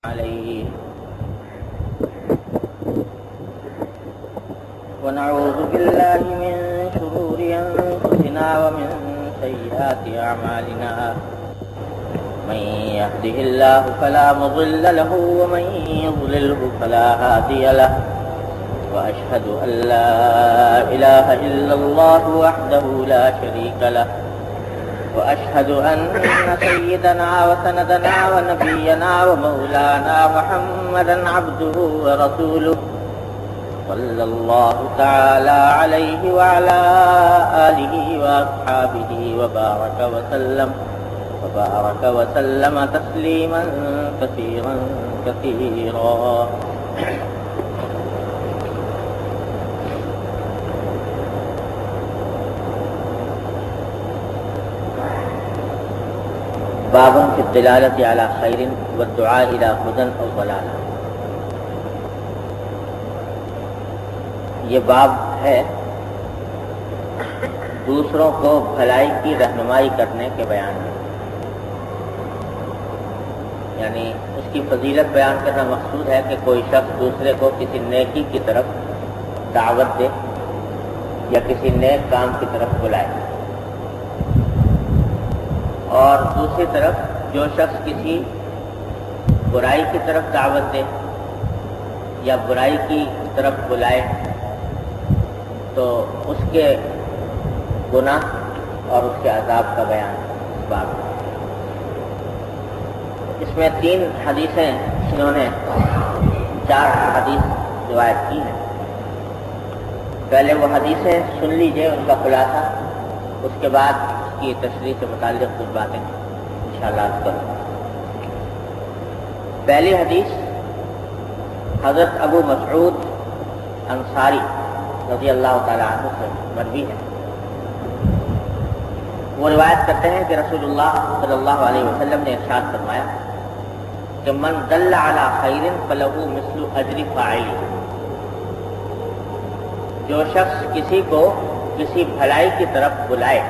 عليه ونعوذ بالله من شرور أنفسنا ومن سيئات أعمالنا من يهده الله فلا مضل له ومن يضلله فلا هادي له وأشهد أن لا إله إلا الله وحده لا شريك له وأشهد أن سيدنا وسندنا ونبينا ومولانا محمدا عبده ورسوله صلى الله تعالى عليه وعلى آله وأصحابه وبارك وسلم تسليما كثيرا كثيرا. باب فی الدلالۃ علی خیر والدعاء الی ہدی او ضلالہ. یہ باب ہے دوسروں کو بھلائی کی رہنمائی کرنے کے بیان میں، یعنی اس کی فضیلت بیان کرنا مقصود ہے کہ کوئی شخص دوسرے کو کسی نیکی کی طرف دعوت دے یا کسی نیک کام کی طرف بلائے، اور دوسری طرف جو شخص کسی برائی کی طرف دعوت دے یا برائی کی طرف بلائے تو اس کے گناہ اور اس کے عذاب کا بیان اس باب میں. اس میں 3 حدیثیں انہوں نے 4 حدیث روایت کی ہیں. پہلے وہ حدیثیں سن لیجئے، ان کا خلاصہ، اس کے بعد کی تشریح سے متعلق کچھ باتیں انشاءاللہ کروں. پہلی حدیث حضرت ابو مسعود انصاری رضی اللہ تعالی عنہ سے مروی ہے. وہ روایت کرتے ہیں کہ رسول اللہ صلی اللہ علیہ وسلم نے ارشاد فرمایا کہ من دل علی خیر فلہ مثل اجر فاعلہ. جو شخص کسی کو کسی بھلائی کی طرف بلائے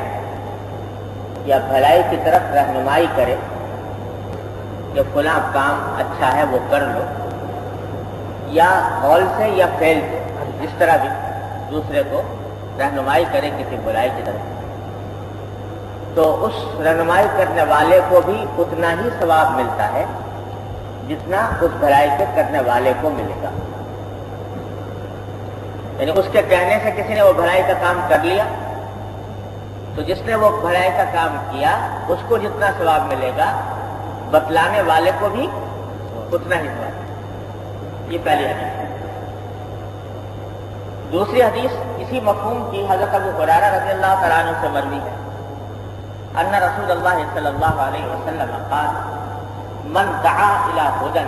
یا بھلائی کی طرف رہنمائی کرے کہ فلاں کام اچھا ہے وہ کر لو، یا قول سے یا فعل سے، جس طرح بھی دوسرے کو رہنمائی کرے کسی بھلائی کی طرف، تو اس رہنمائی کرنے والے کو بھی اتنا ہی ثواب ملتا ہے جتنا اس بھلائی کے کرنے والے کو ملے گا. یعنی اس کے کہنے سے کسی نے وہ بھلائی کا کام کر لیا تو جس نے وہ بھلائی کا کام کیا اس کو جتنا ثواب ملے گا بتلانے والے کو بھی اتنا ہی ثواب. یہ پہلی حدیث. دوسری حدیث اسی مفہوم کی حضرت ابو ہریرہ رضی اللہ تعالیٰ عنہ سے مروی ہے ان رسول اللہ صلی اللہ علیہ وسلم قال من دعا الی ہدی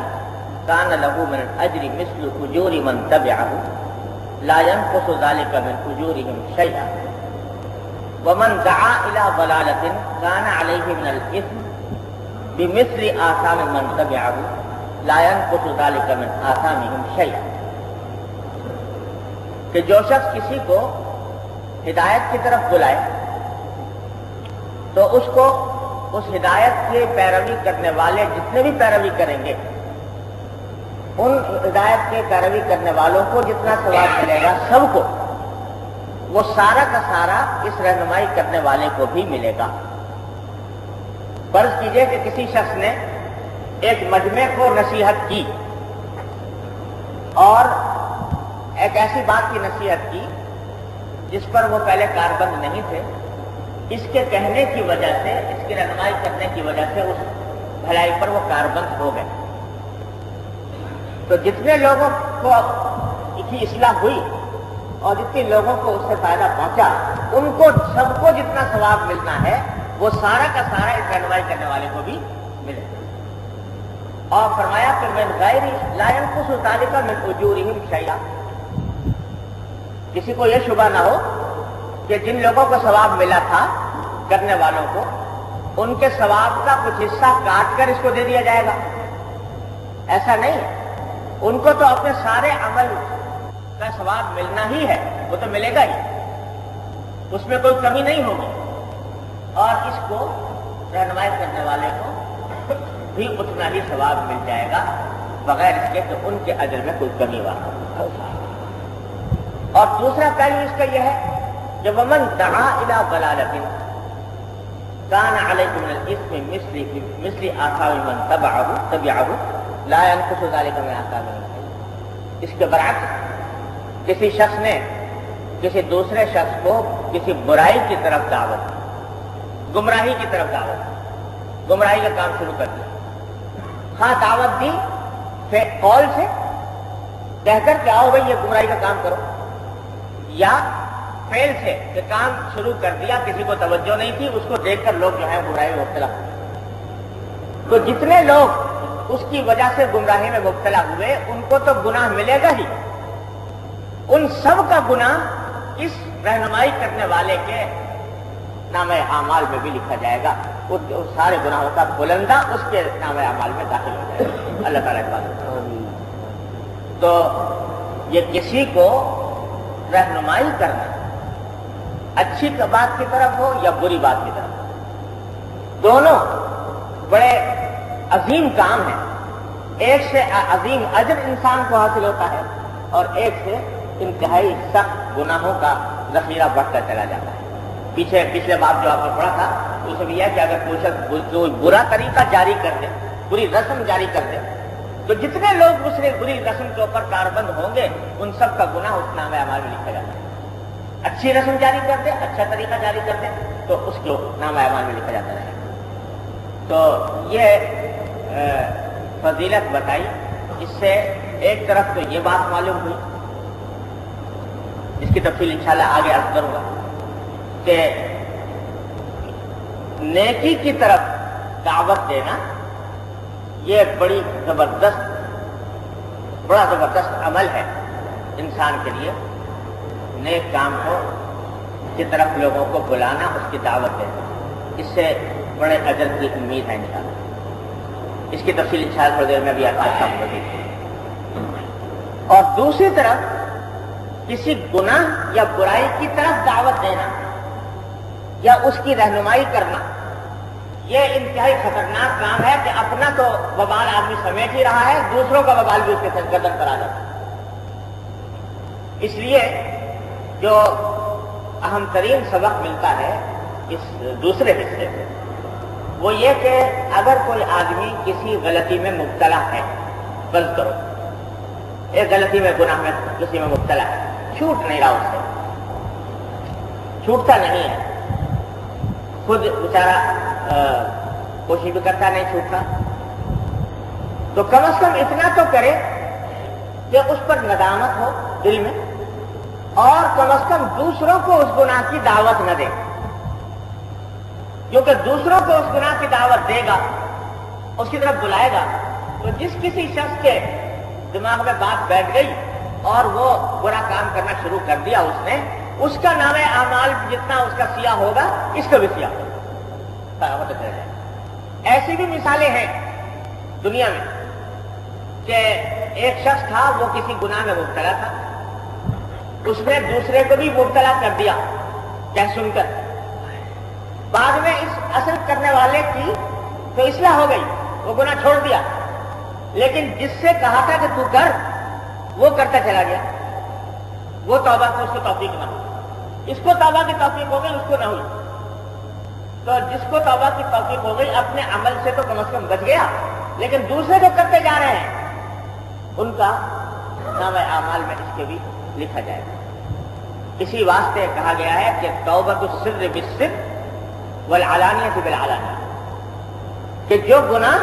کان له من الاجر مثل اجور من تبعه لا ينقص ذلك من اجورهم شيئا ومن دعا الى ضلالة كان عليه من الاثم بمثل آثام من تبعه لا ينقص ذلك من آثامهم شيئا. کہ جو شخص کسی کو ہدایت کی طرف بلائے تو اس کو اس ہدایت کی پیروی کرنے والے جتنے بھی پیروی کریں گے ان ہدایت کے پیروی کرنے والوں کو جتنا ثواب ملے گا سب کو، وہ سارا کا سارا اس رہنمائی کرنے والے کو بھی ملے گا. فرض کیجئے کہ کسی شخص نے ایک مجمع کو نصیحت کی اور ایک ایسی بات کی نصیحت کی جس پر وہ پہلے کاربند نہیں تھے، اس کے کہنے کی وجہ سے، اس کی رہنمائی کرنے کی وجہ سے اس بھلائی پر وہ کاربند ہو گئے. تو جتنے لوگوں کو کی اصلاح ہوئی اور جتنے لوگوں کو اس سے فائدہ پہنچا ان کو سب کو جتنا ثواب ملنا ہے وہ سارا کا سارا اس رہنمائی کرنے والے کو بھی ملے. اور فرمایا کہ من غیر لا ينقص ذلك من اجورهم شيئا. کسی کو یہ شبہ نہ ہو کہ جن لوگوں کو ثواب ملا تھا کرنے والوں کو ان کے ثواب کا کچھ حصہ کاٹ کر اس کو دے دیا جائے گا. ایسا نہیں ہے، ان کو تو اپنے سارے عمل کا ثواب ملنا ہی ہے، وہ تو ملے گا ہی، اس میں کوئی کمی نہیں ہوگی. اور اس کو رہنمائی کرنے والے کو بھی اتنا ہی ثواب مل جائے گا بغیر اس کے کہ ان کے اجر میں کوئی کمی واقع ہو. اور دوسرا پہلو اس کا یہ ہے کہ ومن دعا الی ضلالۃ کان علیہ من الاثم مثل آثام من تبعہ لا ينقص ذلك من آثامهم. اس کے برعکس کسی شخص نے کسی دوسرے شخص کو کسی برائی کی طرف دعوت دی، گمراہی کی طرف دعوت دی، گمراہی کا کام شروع کر دیا. ہاں دعوت دی قول سے کہہ کر کہ آؤ بھائی یہ گمراہی کا کام کرو، یا فعل سے کہ کام شروع کر دیا، کسی کو توجہ نہیں تھی، اس کو دیکھ کر لوگ جو ہے گمراہی میں مبتلا ہوئے. تو جتنے لوگ اس کی وجہ سے گمراہی میں مبتلا ہوئے ان کو تو گناہ ملے گا ہی، ان سب کا گناہ اس رہنمائی کرنے والے کے نام اعمال میں بھی لکھا جائے گا. اس سارے گناہوں کا بلندہ اس کے نام اعمال میں داخل ہو جائے گا. اللہ تعالیٰ کی بات. تو یہ کسی کو رہنمائی کرنا اچھی بات کی طرف ہو یا بری بات کی طرف، دونوں بڑے عظیم کام ہیں. ایک سے عظیم اجر انسان کو حاصل ہوتا ہے اور ایک سے انتہائی سخت گناہوں کا ذخیرہ بڑھتا چلا جاتا ہے. پچھلے بات جو آپ نے پڑھا تھا اس میں یہ ہے کہ اگر کوئی شخص کوئی برا طریقہ جاری کر دے، بری رسم جاری کر دے، تو جتنے لوگ اس نے بری رسم کے اوپر کاربند ہوں گے ان سب کا گناہ اس نام اعمال میں لکھا جاتا ہے. اچھی رسم جاری کر دے، اچھا طریقہ جاری کر دے تو اس کو نام اعمال میں لکھا جاتا ہے. تو یہ فضیلت بتائی. اس سے ایک طرف تو یہ بات معلوم ہوئی جس کی تفصیل انشاءاللہ آگے عرض کروں گا کہ نیکی کی طرف دعوت دینا یہ بڑا زبردست عمل ہے انسان کے لیے. نیک کام کی طرف لوگوں کو بلانا، اس کی دعوت دینا، اس سے بڑے اجر کی امید ہے انشاءاللہ. اس کی تفصیل انشاءاللہ تھوڑی دیر میں بھی آپ کا کام ہوگی. اور دوسری طرف کسی گناہ یا برائی کی طرف دعوت دینا یا اس کی رہنمائی کرنا یہ انتہائی خطرناک کام ہے کہ اپنا تو وبال آدمی سمیٹ ہی رہا ہے، دوسروں کا وبال بھی اس کے گردن پر آ جاتا ہے. اس لیے جو اہم ترین سبق ملتا ہے اس دوسرے حصے سے وہ یہ کہ اگر کوئی آدمی کسی غلطی میں مبتلا ہے، فرض کرو ایک غلطی میں گناہ میں کسی میں مبتلا ہے، چھوٹ نہیں رہا، اس سے چھوٹتا نہیں ہے، خود بیچارہ کوشش بھی کرتا نہیں چھوٹتا، تو کم از کم اتنا تو کرے کہ اس پر ندامت ہو دل میں، اور کم از کم دوسروں کو اس گناہ کی دعوت نہ دے. کیونکہ دوسروں کو اس گناہ کی دعوت دے گا، اس کی طرف بلائے گا، تو جس کسی شخص کے دماغ میں بات بیٹھ گئی اور وہ برا کام کرنا شروع کر دیا اس کا نام اعمال جتنا اس کا سیاہ ہوگا اس کا بھی سیاہ ہوگا. ایسی بھی مثالیں ہیں دنیا میں کہ ایک شخص تھا وہ کسی گناہ میں مبتلا تھا، اس نے دوسرے کو بھی مبتلا کر دیا کہہ سن کر. بعد میں اس اثر کرنے والے کی تو اصلاح ہو گئی، وہ گناہ چھوڑ دیا، لیکن جس سے کہا تھا کہ تو کر وہ کرتا چلا گیا. وہ توبہ سے اس کو توفیق نہ ہوئی، اس کو توبہ کی توفیق ہو گئی، اس کو نہ ہوئی. تو جس کو توبہ کی توفیق ہو گئی اپنے عمل سے تو کم از کم بچ گیا، لیکن دوسرے جو کرتے جا رہے ہیں ان کا نام اعمال میں اس کے بھی لکھا جائے گا. اسی واسطے کہا گیا ہے کہ توبۃ السر بالسر والعلانیۃ بالعلانیہ، کہ جو گناہ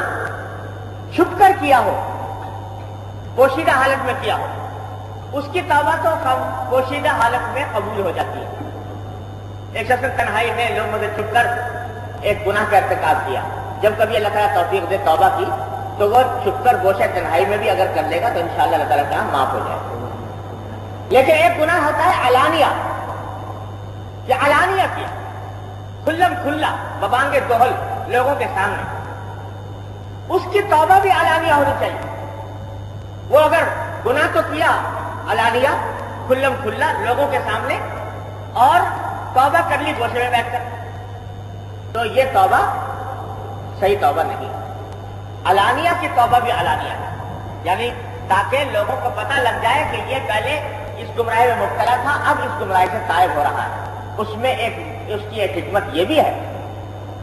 چھپ کر کیا ہو، پوشیدہ حالت میں کیا ہو، اس کی توبہ تو پوشیدہ حالت میں قبول ہو جاتی ہے. ایک شخص تنہائی میں لوگوں سے چھپ کر ایک گناہ کا ارتکاب کیا، جب کبھی اللہ تعالیٰ توفیق دے توبہ کی تو وہ چھپ کر گوشہ تنہائی میں بھی اگر کر لے گا تو انشاءاللہ اللہ تعالیٰ کا معاف ہو جائے. لیکن ایک گناہ ہوتا ہے علانیہ، کہ علانیہ کیا کھلم کھلا ببانگے دوہل لوگوں کے سامنے، اس کی توبہ بھی علانیہ ہونی چاہیے. وہ اگر گناہ تو کیا علانیہ کھلم کھلا لوگوں کے سامنے اور توبہ کر لی گوشے میں بیٹھ کر، تو یہ توبہ صحیح توبہ نہیں. علانیہ کی توبہ بھی علانیہ ہے، یعنی تاکہ لوگوں کو پتہ لگ جائے کہ یہ پہلے اس گمراہی میں مبتلا تھا، اب اس گمراہی سے تائب ہو رہا ہے۔ اس میں اس کی ایک حکمت یہ بھی ہے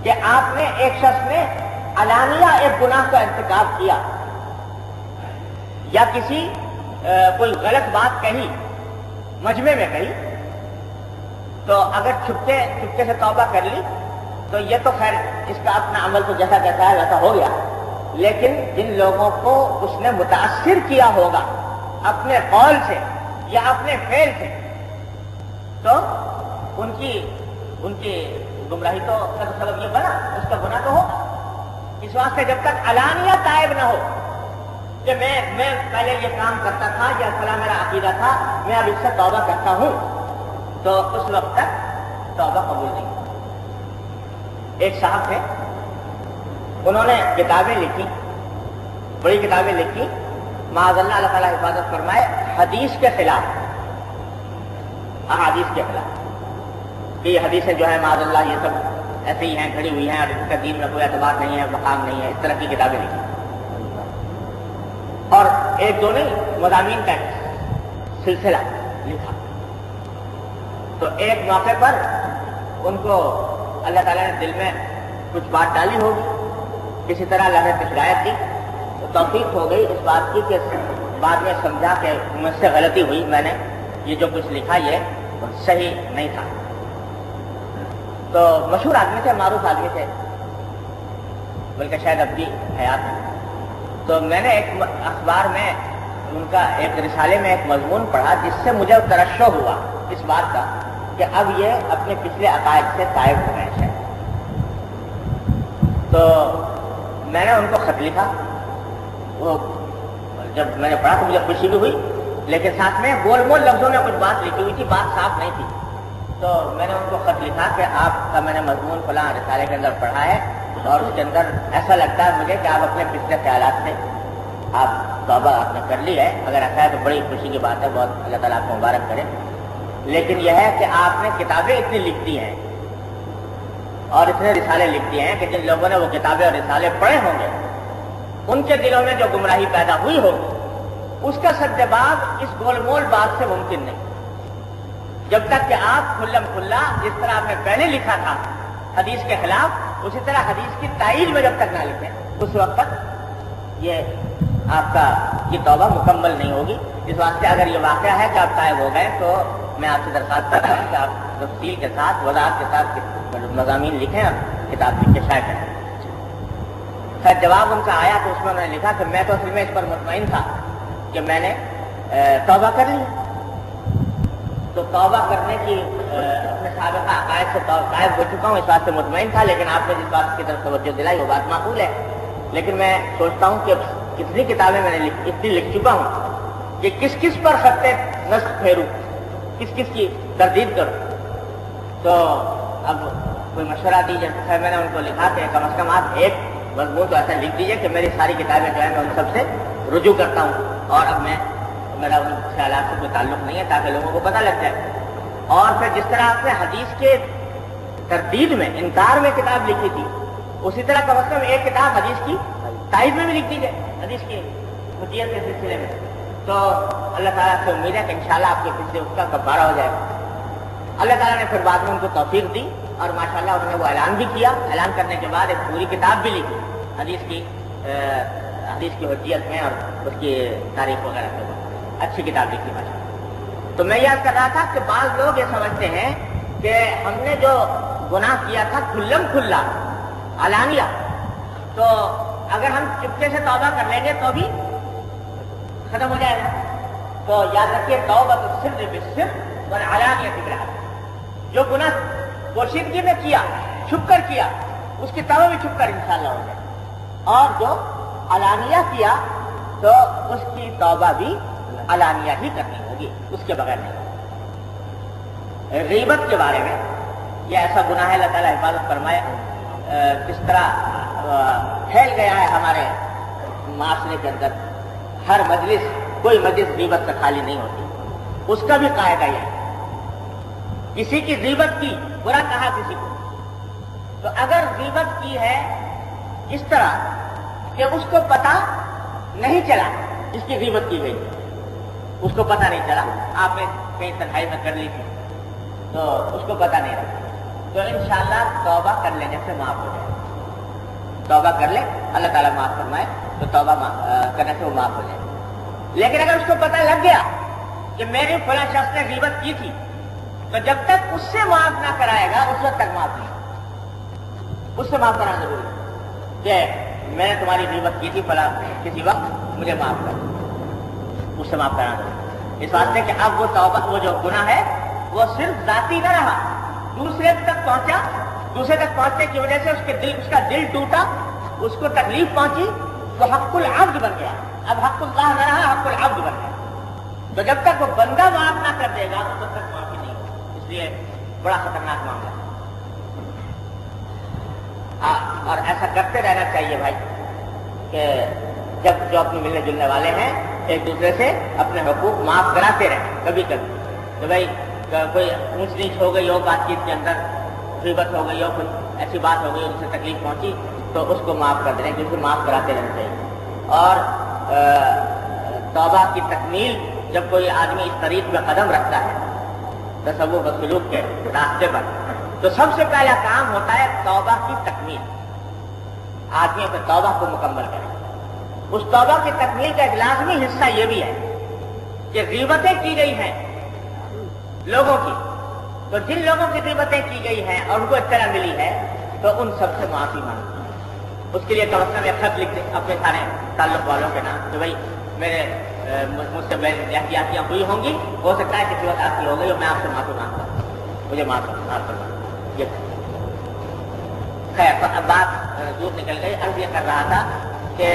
کہ آپ نے ایک شخص نے علانیہ ایک گناہ کا ارتکاب کیا یا کسی کوئی غلط بات کہی، مجمع میں کہی، تو اگر چھپکے سے توبہ کر لی تو یہ تو خیر اس کا اپنا عمل تو جیسا کہتا ہے ویسا ہو گیا، لیکن جن لوگوں کو اس نے متاثر کیا ہوگا اپنے قول سے یا اپنے فعل سے، تو ان کی گمراہی تو سبب یہ بنا، اس کا گناہ تو ہوگا۔ اس واسطے جب تک علانیہ تائب نہ ہو کہ میں پہلے یہ کام کرتا تھا یا فلاں میرا عقیدہ تھا، میں اب اس سے توبہ کرتا ہوں، تو اس وقت تک توبہ قبول نہیں۔ ایک صاحب تھے، انہوں نے کتابیں لکھی، بڑی کتابیں لکھی، معاذ اللہ اللہ تعالیٰ حفاظت فرمائے، حدیث کے خلاف، احادیث کے خلاف، کہ یہ حدیثیں جو ہے معاذ اللہ یہ سب ایسے ہی ہیں، کھڑی ہوئی ہیں اور اس کا دین میں کوئی اعتبار نہیں ہے، مقام نہیں ہے، اس طرح کی کتابیں لکھی۔ اور ایک دو نہیں، مضامین کا سلسلہ لکھا۔ تو ایک موقع پر ان کو اللہ تعالیٰ نے دل میں کچھ بات ڈالی ہوگی، کسی طرح اللہ نے ہدایت دی، تو توفیق ہو گئی اس بات کی کہ بعد میں سمجھا کہ مجھ سے غلطی ہوئی، میں نے یہ جو کچھ لکھا یہ صحیح نہیں تھا۔ تو مشہور آدمی تھے، معروف آدمی تھے، بلکہ شاید اب بھی حیات ہے۔ تو میں نے ایک اخبار میں ان کا ایک رسالے میں ایک مضمون پڑھا جس سے مجھے ترشح ہوا اس بات کا کہ اب یہ اپنے پچھلے عقائد سے تائب ہو گئے ہیں۔ تو میں نے ان کو خط لکھا، وہ جب میں نے پڑھا تو مجھے خوشی بھی ہوئی، لیکن ساتھ میں گول مول لفظوں میں کچھ بات لکھی ہوئی تھی، بات صاف نہیں تھی۔ تو میں نے ان کو خط لکھا کہ آپ کا میں نے مضمون فلاں رسالے کے اندر پڑھا ہے اور اس کے اندر ایسا لگتا ہے مجھے کہ آپ اپنے پچھلے خیالات سے آپ توبہ آپ نے کر لی ہے، اگر ایسا ہے تو بڑی خوشی کی بات ہے، بہت اللہ تعالیٰ آپ کو مبارک کرے۔ لیکن یہ ہے کہ آپ نے کتابیں اتنی لکھ دی ہیں اور اتنے رسالے لکھ دیے ہیں کہ جن لوگوں نے وہ کتابیں اور رسالے پڑھے ہوں گے ان کے دلوں میں جو گمراہی پیدا ہوئی ہوگی اس کا سدجواب اس گول مول بات سے ممکن نہیں، جب تک کہ آپ کھلم کھلا جس طرح آپ نے پہلے لکھا تھا حدیث کے خلاف، اسی طرح حدیث کی تائید میں جب تک نہ لکھیں اس وقت تک یہ آپ کا یہ توبہ مکمل نہیں ہوگی۔ اس واسطے اگر یہ واقعہ ہے کہ آپ تائب ہو گئے تو میں آپ سے درخواست کرتا ہوں کہ آپ تفصیل کے ساتھ وضاحت کے ساتھ مضامین لکھیں اور کتاب لکھ کے شائع کریں۔ خیر جواب ان کا آیا تو اس میں انہوں نے لکھا کہ میں تو اصل میں اس پر مطمئن تھا کہ میں نے توبہ کر لی، تو توبہ کرنے کی اپنے سابقہ عقائد سے غائب ہو چکا ہوں، اس بات سے مطمئن تھا، لیکن آپ نے جس بات کی طرف توجہ دلائی وہ بات معقول ہے۔ لیکن میں سوچتا ہوں کہ کتنی کتابیں میں نے اتنی لکھ چکا ہوں کہ کس کس پر خط نسخ پھیروں، کس کس کی تردید کروں، تو اب کوئی مشورہ دیجیے۔ خیر میں نے ان کو لکھا کہ کم از کم آپ ایک مضمون تو ایسا لکھ دیجیے کہ میری ساری کتابیں جو ہیں میں ان سب سے رجوع کرتا ہوں اور اب میرا ان خیالات سے کوئی تعلق نہیں ہے، تاکہ لوگوں کو پتہ لگ جائے۔ اور پھر جس طرح آپ نے حدیث کے تردید میں انکار میں کتاب لکھی تھی، اسی طرح کم از کم ایک کتاب حدیث کی تائید میں بھی لکھ دیجیے، حدیث کی حجیت کے سلسلے میں، تو اللہ تعالیٰ سے امید ہے کہ انشاءاللہ آپ کے پچھلے اس کا کفارہ ہو جائے گا۔ اللہ تعالیٰ نے پھر بعد میں ان کو توفیق دی اور ماشاءاللہ انہوں نے وہ اعلان بھی کیا، اعلان کرنے کے بعد ایک پوری کتاب بھی لکھی حدیث کی حجیت میں اور اس کی تاریخ وغیرہ کے بعد اچھی کتاب لکھی ماشاءاللہ۔ تو میں یاد کر رہا تھا کہ بعض لوگ یہ سمجھتے ہیں کہ ہم نے جو گناہ کیا تھا کھلم کھلا علانیہ، تو اگر ہم چپکے سے توبہ کر لیں گے تو بھی ختم ہو جائے گا۔ تو یاد رکھیے توبہ تو سر بالسر والعلانیہ بالعلانیہ، جو گناہ پوشیدگی میں کیا، چھپ کر کیا، اس کی توبہ بھی چھپ کر انشاءاللہ ہو جائے، اور جو علانیہ کیا تو اس کی توبہ بھی علانیہ ہی کرنی ہوگی، اس کے بغیر نہیں۔ غیبت کے بارے میں یہ ایسا گناہ ہے، اللہ تعالیٰ حفاظت فرمائے، کس طرح پھیل گیا ہے ہمارے معاشرے کے اندر، ہر مجلس کوئی مجلس غیبت سے خالی نہیں ہوتی۔ اس کا بھی قاعدہ یہ ہے، کسی کی غیبت کی، برا کہا کسی کو، تو اگر غیبت کی ہے اس طرح کہ اس کو پتہ نہیں چلا جس کی غیبت کی گئی، اس کو پتہ نہیں چلا، آپ نے کہیں تنہائی میں کر لی تھی تو اس کو پتہ نہیں رہا، تو انشاءاللہ توبہ کر لینے سے معاف ہو جائے، توبہ کر لے اللہ تعالیٰ معاف فرمائے تو توبہ کرنے سے وہ معاف ہو جائے۔ لیکن اگر اس کو پتہ لگ گیا کہ میری فلاں شخص نے غیبت کی تھی تو جب تک اس سے معاف نہ کرائے گا اس وقت تک معاف نہیں، اس سے معاف کرانا ضروری ہے کہ میں نے تمہاری غیبت کی تھی فلاں کسی وقت، مجھے معاف کر، اس سے معاف کرانا ضروری ہے، اس واسطے کہ اب وہ توبہ، وہ جو گناہ ہے وہ صرف ذاتی نہ رہا، دوسرے تک پہنچا، دوسرے تک پہنچنے کی وجہ سے اس کا دل ٹوٹا، اس کو تکلیف پہنچی، وہ حق العبد بن گیا، اب حق اللہ نہ رہا، حق العبد بن گیا۔ تو جب تک وہ بندہ معاف نہ کر دے گا تب تک معافی نہیں ہوگی، اس لیے بڑا خطرناک معاملہ ہے۔ اور ایسا کرتے رہنا چاہیے بھائی کہ جب جو اپنے ملنے جلنے والے ہیں ایک دوسرے سے اپنے حقوق معاف کراتے رہیں، کبھی کبھی تو بھائی کوئی اونچ نیچ ہو گئی ہو بات چیت کے اندر، غیبت ہو گئی ہو، کوئی ایسی بات ہو گئی ان سے تکلیف پہنچی تو اس کو معاف کر دیں، کیونکہ معاف کراتے رہنا چاہیے۔ اور توبہ کی تکمیل جب کوئی آدمی اس طریق میں قدم رکھتا ہے تصوف و سلوک کے راستے پر، تو سب سے پہلا کام ہوتا ہے توبہ کی تکمیل، آدمی اپنے توبہ کو مکمل کرے۔ اس توبہ کی تکمیل کا ایک لازمی حصہ یہ بھی ہے کہ غیبتیں کی گئی ہیں لوگوں کی، تو جن لوگوں کی غیبتیں کی گئی ہیں اور ان کو اطلاع ملی ہے تو ان سب سے معافی مانگو، اس کے لیے کم از کم ایک خط لکھ دیں اپنے سارے تعلق والوں کے نام کہ بھائی میرے مجھ سے احتیاطیاں ہوئی ہوں گی، ہو سکتا ہے کسی وقت آپ کی ہو گئی اور میں آپ سے معافی مانگتا ہوں، مجھے معاف کرنا۔ یہ خیر بات دور نکل گئی، عرض یہ کر رہا تھا کہ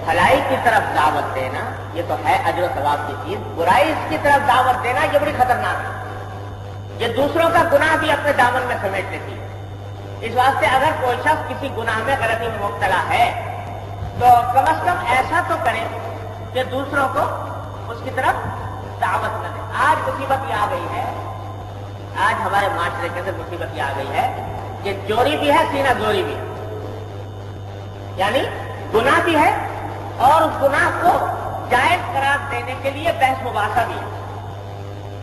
بھلائی کی طرف دعوت دینا یہ تو ہے اجر و ثواب کی چیز، برائی کی طرف دعوت دینا یہ بڑی خطرناک ہے، یہ دوسروں کا گناہ بھی اپنے دامن میں سمیٹ لیتی ہے۔ اس واسطے اگر کوئی شخص کسی گناہ میں غلطی میں مبتلا ہے تو کم از کم ایسا تو کرے کہ دوسروں کو اس کی طرف دعوت نہ دے۔ آج مصیبت یہ آ گئی ہے، آج ہمارے معاشرے کے اندر مصیبت یہ آ گئی ہے کہ چوری بھی ہے، سینہ زوری بھی ہے، یعنی گناہ بھی ہے اور اس گناہ کو جائز قرار دینے کے لیے بحث مباحثہ بھی ہے۔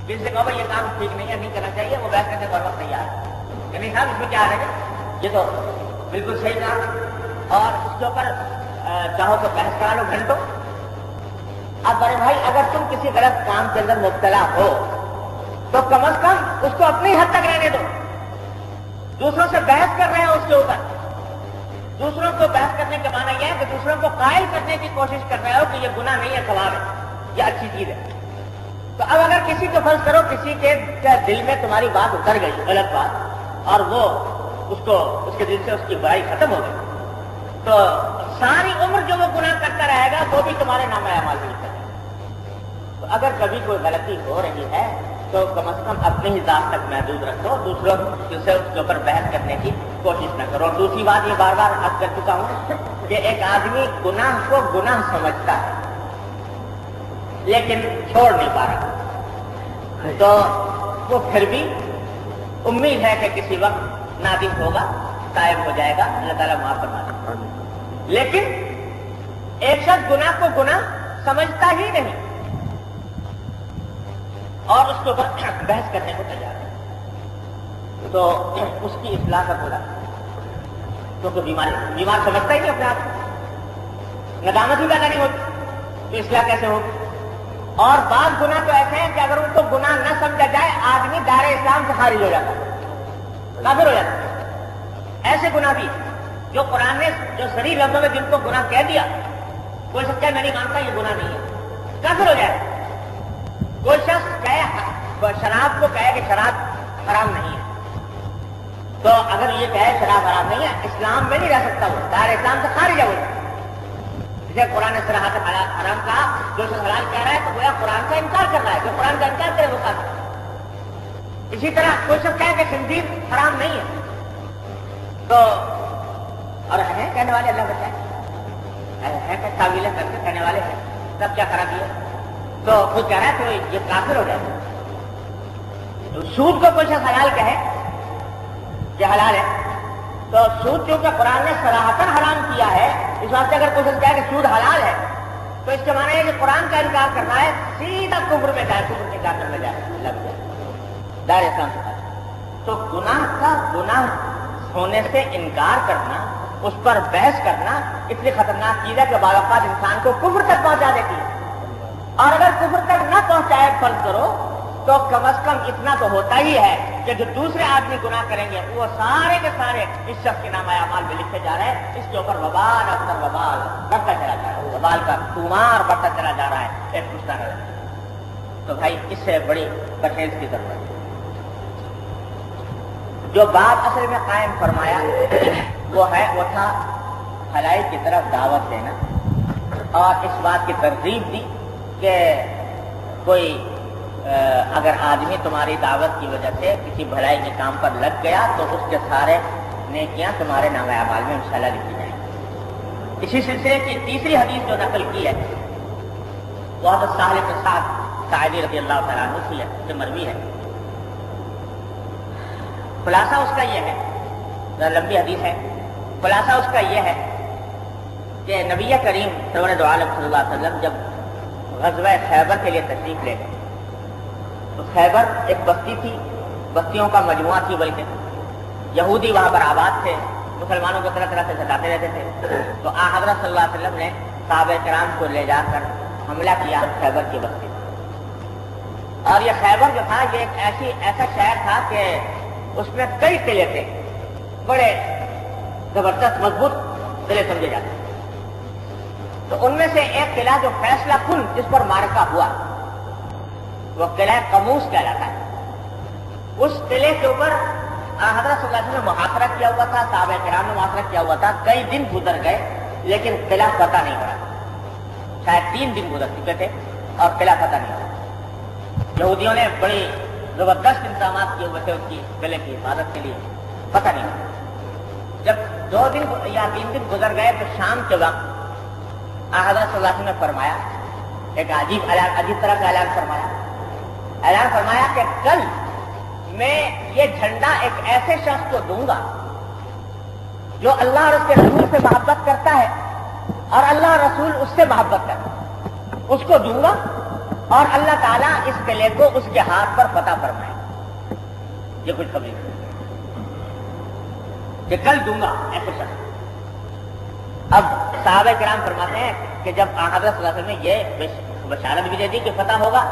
جس سے کہو یہ کام ٹھیک نہیں ہے، نہیں کرنا چاہیے، وہ بحث کرنے پر وقت تیار ہے، یعنی صاحب اس میں کیا ہے، یہ تو بالکل صحیح کام، اور اس کے اوپر چاہو تو بحث کرا لو گھنٹوں۔ اب بڑے بھائی اگر تم کسی غلط کام کے اندر مبتلا ہو تو کم از کم اس کو اپنی حد تک رہنے دو، دوسروں سے بحث کر رہے ہیں اس کے اوپر، دوسروں کو بحث کرنے کا معنی یہ ہے کہ دوسروں کو قائل کرنے کی کوشش کر رہے ہو کہ یہ گناہ نہیں ہے، ثواب ہے، یہ اچھی چیز ہے۔ تو اب اگر کسی کو فرض کرو کسی کے دل میں تمہاری بات اتر گئی، غلط بات، اور وہ اس کے دل سے اس کی برائی ختم ہو گئی، تو ساری عمر جو وہ گناہ کرتا رہے گا وہ بھی تمہارے نام اعمال میں لکھا جائے گا۔ تو اگر کبھی کوئی غلطی ہو رہی ہے تو کم از کم اپنے ہی ذات تک محدود رکھو، دوسروں سے اس کے اوپر بحث کرنے کی کوشش نہ کرو۔ اور دوسری بات یہ بار بار عرض کر چکا ہوں کہ ایک آدمی گناہ کو گناہ سمجھتا ہے لیکن چھوڑ نہیں پا رہا، تو وہ پھر بھی امید ہے کہ کسی وقت نادم ہوگا، تائب ہو جائے گا، اللہ تعالیٰ معاف فرما دے گا۔ لیکن ایک شخص گناہ کو گناہ سمجھتا ہی نہیں اور اس کے اوپر بحث کرنے کو تیار ہے، تو اس کی اصلاح کا بولا، کیونکہ بیمار سمجھتا ہی نہیں اپنے آپ، ندامت ہی پیدا نہیں ہوتی، تو اصلاح کیسے ہوگی؟ اور بعض گناہ تو ایسے ہیں کہ اگر ان کو گناہ نہ سمجھا جائے آدمی دائرہ اسلام سے خارج ہو جاتا ہے، کافر ہو جاتا ہے۔ ایسے گناہ بھی جو قرآن نے جو صریح لفظوں میں جن کو گناہ کہہ دیا، کوئی سچا میں نہیں مانتا یہ گناہ نہیں ہے، کافر ہو جائے۔ کوئی شخص کہے شراب کو کہے کہ شراب حرام نہیں ہے، تو اگر یہ کہے شراب حرام نہیں ہے، اسلام میں نہیں رہ سکتا، وہ دائرہ اسلام سے خارج ہے۔ وہ جسے قرآن نے صراحت حرام کہا، جو شخص حلال کہہ رہا ہے تو گویا قرآن کا انکار کر رہا ہے، جو قرآن کا انکار کرے وہ کافر ہے۔ اسی طرح کوئی شخص کہے کہ خنزیر حرام نہیں ہے، تو اور ہے کہنے والے اللہ بچائے، ہے کہ تعویلیں کر کے کہنے والے ہیں، تب کیا خرابی ہے؟ تو خود کہہ رہا ہے تو یہ کافر ہو جائے گا۔ سود کو کوئی شخص حلال کہے کہ حلال ہے، تو سود چونکہ قرآن نے صراحتاً حرام کیا ہے، اس واسطے اگر کوئی شخص کہے کہ سود حلال ہے تو اس کے معنی ہے کہ قرآن کا انکار کرنا ہے سیدھا کفر میں جائے، کفر کے کافر میں جائے، لگ جائے دار اسلام سے۔ تو گناہ کا گناہ ہونے سے انکار کرنا، اس پر بحث کرنا اتنی خطرناک چیز ہے کہ بعض اوقات انسان کو کفر تک پہنچا دیتی ہے۔ اور اگر کفر تک نہ پہنچائے فرض کرو تو کم از کم اتنا تو ہوتا ہی ہے کہ جو دوسرے آدمی گناہ کریں گے وہ سارے کے سارے اس شخص کے نام اعمال میں لکھے جا رہے ہیں، اس کے اوپر وبال اکثر وبال بڑھتا چلا جا رہا ہے، وبال کا طوفان بڑھتا چلا جا رہا ہے، ایک پوچھتا رہے۔ تو بھائی اس سے بڑی پرہیز کی ضرورت ہے۔ جو بات اصل میں قائم فرمایا وہ تھا بھلائی کی طرف دعوت دینا، اور اس بات کی ترغیب دی کہ کوئی اگر آدمی تمہاری دعوت کی وجہ سے کسی بھلائی کے کام پر لگ گیا تو اس کے سارے نیکیاں تمہارے نام اعمال میں انشاءاللہ لکھی جائیں گی۔ اسی سلسلے کی تیسری حدیث جو نقل کی ہے وہ حضرت سہل بن سعد ساعدی رضی اللہ تعالیٰ عنہ کی ہے، جو مروی ہے۔ خلاصہ اس کا یہ ہے، ذرا لمبی حدیث ہے، خلاصہ اس کا یہ ہے کہ نبی کریم سرور دو عالم صلی اللہ علیہ وسلم جب غزوہ خیبر کے لیے تشریف لے گئے تو خیبر ایک بستی تھی، بستیوں کا مجموعہ تھی، بلکہ یہودی وہاں پر آباد تھے، مسلمانوں کو طرح طرح سے ستاتے رہتے تھے۔ تو حضرت صلی اللہ علیہ وسلم نے صحابہ کرام کو لے جا کر حملہ کیا خیبر کی بستی پر۔ اور یہ خیبر جو تھا یہ ایک ایسا شہر تھا کہ اس میں کئی قلعے تھے، بڑے زبردست مضبوط قلعے سمجھے جاتے ہیں۔ تو ان میں سے ایک قلعہ جو فیصلہ کن جس پر معرکہ ہوا وہ قلعہ قموس کہلاتا ہے۔ اس قلعے کے اوپر حضرت صلی اللہ علیہ وسلم نے محاصرہ کیا ہوا تھا، صحابہ کرام نے محاصرہ کیا ہوا تھا، کئی دن گزر گئے لیکن قلعہ فتح نہیں ہوا، شاید 3 دن گزر چکے تھے اور قلعہ فتح نہیں ہوا۔ یہودیوں نے بڑی زبردست انتظامات کیے ہوئے تھے اس کی قلعے کی حفاظت کے لیے، فتح نہیں ہوا۔ جب 2 دن یا 3 دن گزر گئے تو شام کے وقت حضرت صلی اللہ علیہ وسلم نے فرمایا، ایک عجیب طرح کا اعلان فرمایا کہ کل میں یہ جھنڈا ایک ایسے شخص کو دوں گا جو اللہ اور اس کے رسول سے محبت کرتا ہے اور اللہ اور رسول اس سے محبت کرتا ہے، اس کو دوں گا اور اللہ تعالیٰ اس قلعے کو اس کے ہاتھ پر فتح فرمائے۔ یہ کچھ خبر کہ کل دوں گا ایسے شخص۔ اب صحابہ کرام فرماتے ہیں کہ جب حضرت صلی اللہ علیہ وسلم نے یہ بشارت بھی دے دی کہ فتح ہوگا،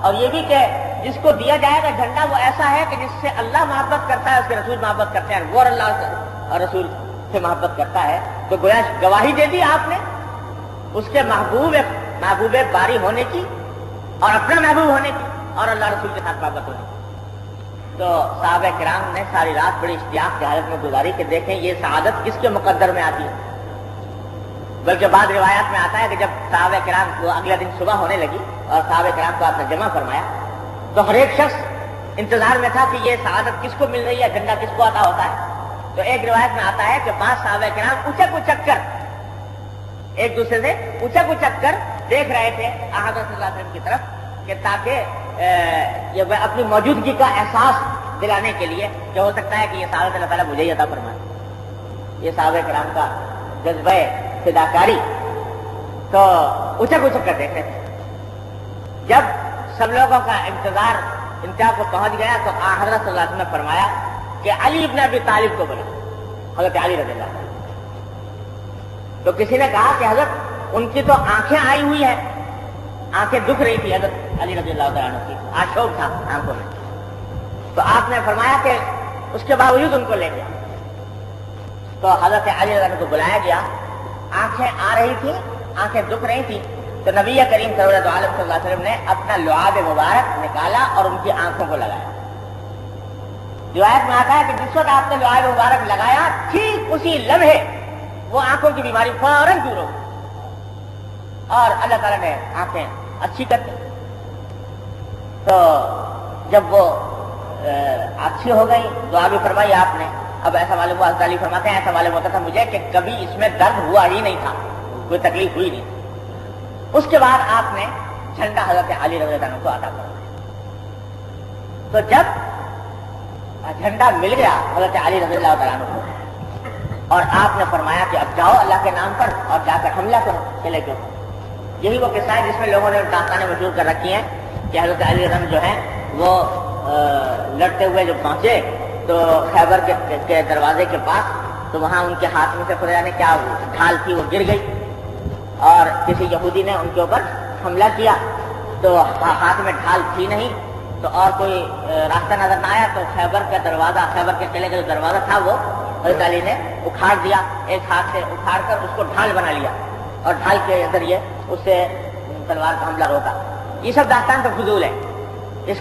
اور یہ بھی کہ جس کو دیا جائے گا جھنڈا وہ ایسا ہے کہ جس سے اللہ محبت کرتا ہے، اس کے رسول محبت کرتے ہیں، وہ اللہ اور رسول سے محبت کرتا ہے، تو گویا گواہی دے دی آپ نے اس کے محبوب باری ہونے کی اور اپنا محبوب ہونے کی اور اللہ رسول کے ساتھ محبت ہونے کی۔ تو صحابہ کرام نے ساری رات بڑی اشتیاق کی حالت میں گزاری کہ دیکھیں یہ سعادت کس کے مقدر میں آتی ہے۔ بلکہ بعض روایات میں آتا ہے کہ جب صحابہ کرام کو اگلے دن صبح ہونے لگی اور صحابہ کرام کو آپ نے جمع فرمایا تو ہر ایک شخص انتظار میں تھا کہ یہ سعادت کس کو مل رہی ہے، جھنڈا کس کو عطا ہوتا ہے۔ تو ایک روایت میں آتا ہے کہ 5 صحابہ کرام اچک کر ایک دوسرے سے اچک کر دیکھ رہے تھے حضرت صلی اللہ علیہ وسلم کی طرف کہ تاکہ یہ اپنی موجودگی کا احساس دلانے کے لیے کہ ہو سکتا ہے کہ یہ سعادت اللہ تعالیٰ مجھے ہی عطا فرمائے۔ یہ صحابہ کرام کا جذبہ فداکاری تو اچک کر دیکھتے تھے۔ جب سب لوگوں کا انتظار انتہا کو پہنچ گیا تو حضرت صلی اللہ علیہ وسلم نے فرمایا کہ علی ابن ابی طالب کو بولو، حضرت علی رضی اللہ عنہ۔ تو کسی نے کہا کہ حضرت ان کی تو آنکھیں آئی ہوئی ہیں، آنکھیں دکھ رہی تھی حضرت علی رضی اللہ عنہ کی، آشوب تھا آنکھوں میں۔ تو آپ نے فرمایا کہ اس کے باوجود ان کو لے گیا۔ تو حضرت علی رضی اللہ عنہ کو بلایا گیا، آنکھیں آ رہی تھی، آنکھیں دکھ رہی تھی، تو نبی کریم صلی اللہ علیہ وسلم نے اپنا لعاب مبارک نکالا اور ان کی آنکھوں کو لگایا۔ روایت میں آتا ہے کہ جس وقت آپ نے لعاب مبارک لگایا ٹھیک اسی لمحے وہ آنکھوں کی بیماری فوراً دور ہو اور اللہ تعالیٰ نے آنکھیں اچھی کر دی۔ تو جب وہ اچھی ہو گئی دعا بھی فرمائی آپ نے۔ اب ایسا معلوم ہوا، حضرت علی فرماتے ہیں ایسا معلوم ہوتا تھا مجھے کہ کبھی اس میں درد ہوا ہی نہیں تھا، کوئی تکلیف ہوئی نہیں۔ اس کے بعد آپ نے جھنڈا حضرت علی رضی اللہ عنہ کو عطا فرمایا۔ تو جب جھنڈا مل گیا حضرت علی رضی اللہ عنہ کو اور آپ نے فرمایا کہ اب جاؤ اللہ کے نام پر اور جا کر حملہ کرو قلعے کے اوپر۔ یہی وہ قصہ ہے جس میں لوگوں نے داستانیں مشہور کر رکھی ہیں کہ حضرت علی رضی جو ہیں وہ لڑتے ہوئے جو پہنچے تو خیبر کے دروازے کے پاس، تو وہاں ان کے ہاتھ میں سے خدا جانے کیا ڈھال تھی وہ گر گئی، اور کسی یہودی نے ان کے اوپر حملہ کیا، تو ہاتھ میں ڈھال تھی نہیں، تو اور کوئی راستہ نظر نہ آیا، تو خیبر کا دروازہ، خیبر کے قلعے کا جو دروازہ تھا وہ حضرت علی نے اکھاڑ دیا، ایک ہاتھ سے اکھاڑ کر اس کو ڈھال بنا لیا، اور ڈھال کے ذریعے اس سے تلوار کا حملہ روکا۔ یہ سب داستان تو فضول ہے، اس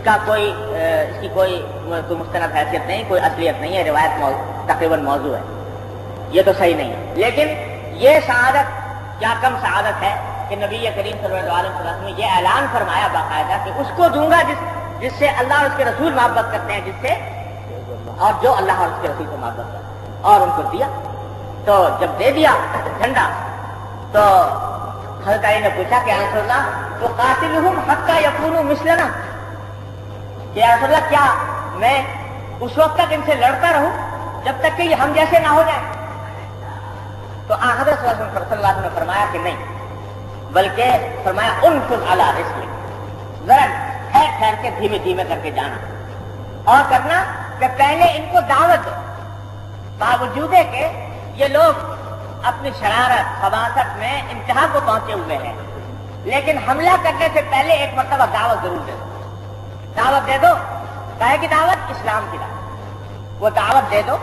کی کوئی مستند حیثیت نہیں، کوئی اصلیت نہیں ہے، روایت تقریباً موضوع ہے، یہ تو صحیح نہیں ہے۔ لیکن یہ سعادت کیا کم سعادت ہے کہ نبی کریم صلی اللہ علیہ وسلم نے یہ اعلان فرمایا باقاعدہ کہ اس کو دوں گا جس سے اللہ اور اس کے رسول محبت کرتے ہیں، جس سے اور جو اللہ اور اس کے رسول سے محبت کرتے ہیں، اور ان کو دیا۔ تو جب دے دیا جھنڈا تو حضرت علی نے پوچھا کہ یا رسول اللہ تو قاتلہم حتی یکونوا مثلنا، کہ یا رسول اللہ کیا میں اس وقت تک ان سے لڑتا رہوں جب تک کہ یہ ہم جیسے نہ ہو جائیں؟ تو حضرت صلی اللہ علیہ وسلم نے فرمایا کہ نہیں، بلکہ فرمایا انفذ علی رسلک، ذرا ٹھہر کے دھیمے دھیمے کر کے جانا اور کرنا کہ پہلے ان کو دعوت دو، باوجود ہے کہ یہ لوگ اپنی شرارت خباثت میں انتہا کو پہنچے ہوئے ہیں، لیکن حملہ کرنے سے پہلے ایک مرتبہ دعوت ضرور دے دو، دعوت دے دو، کہے کی دعوت؟ اسلام کی دعوت، وہ دعوت دے دو۔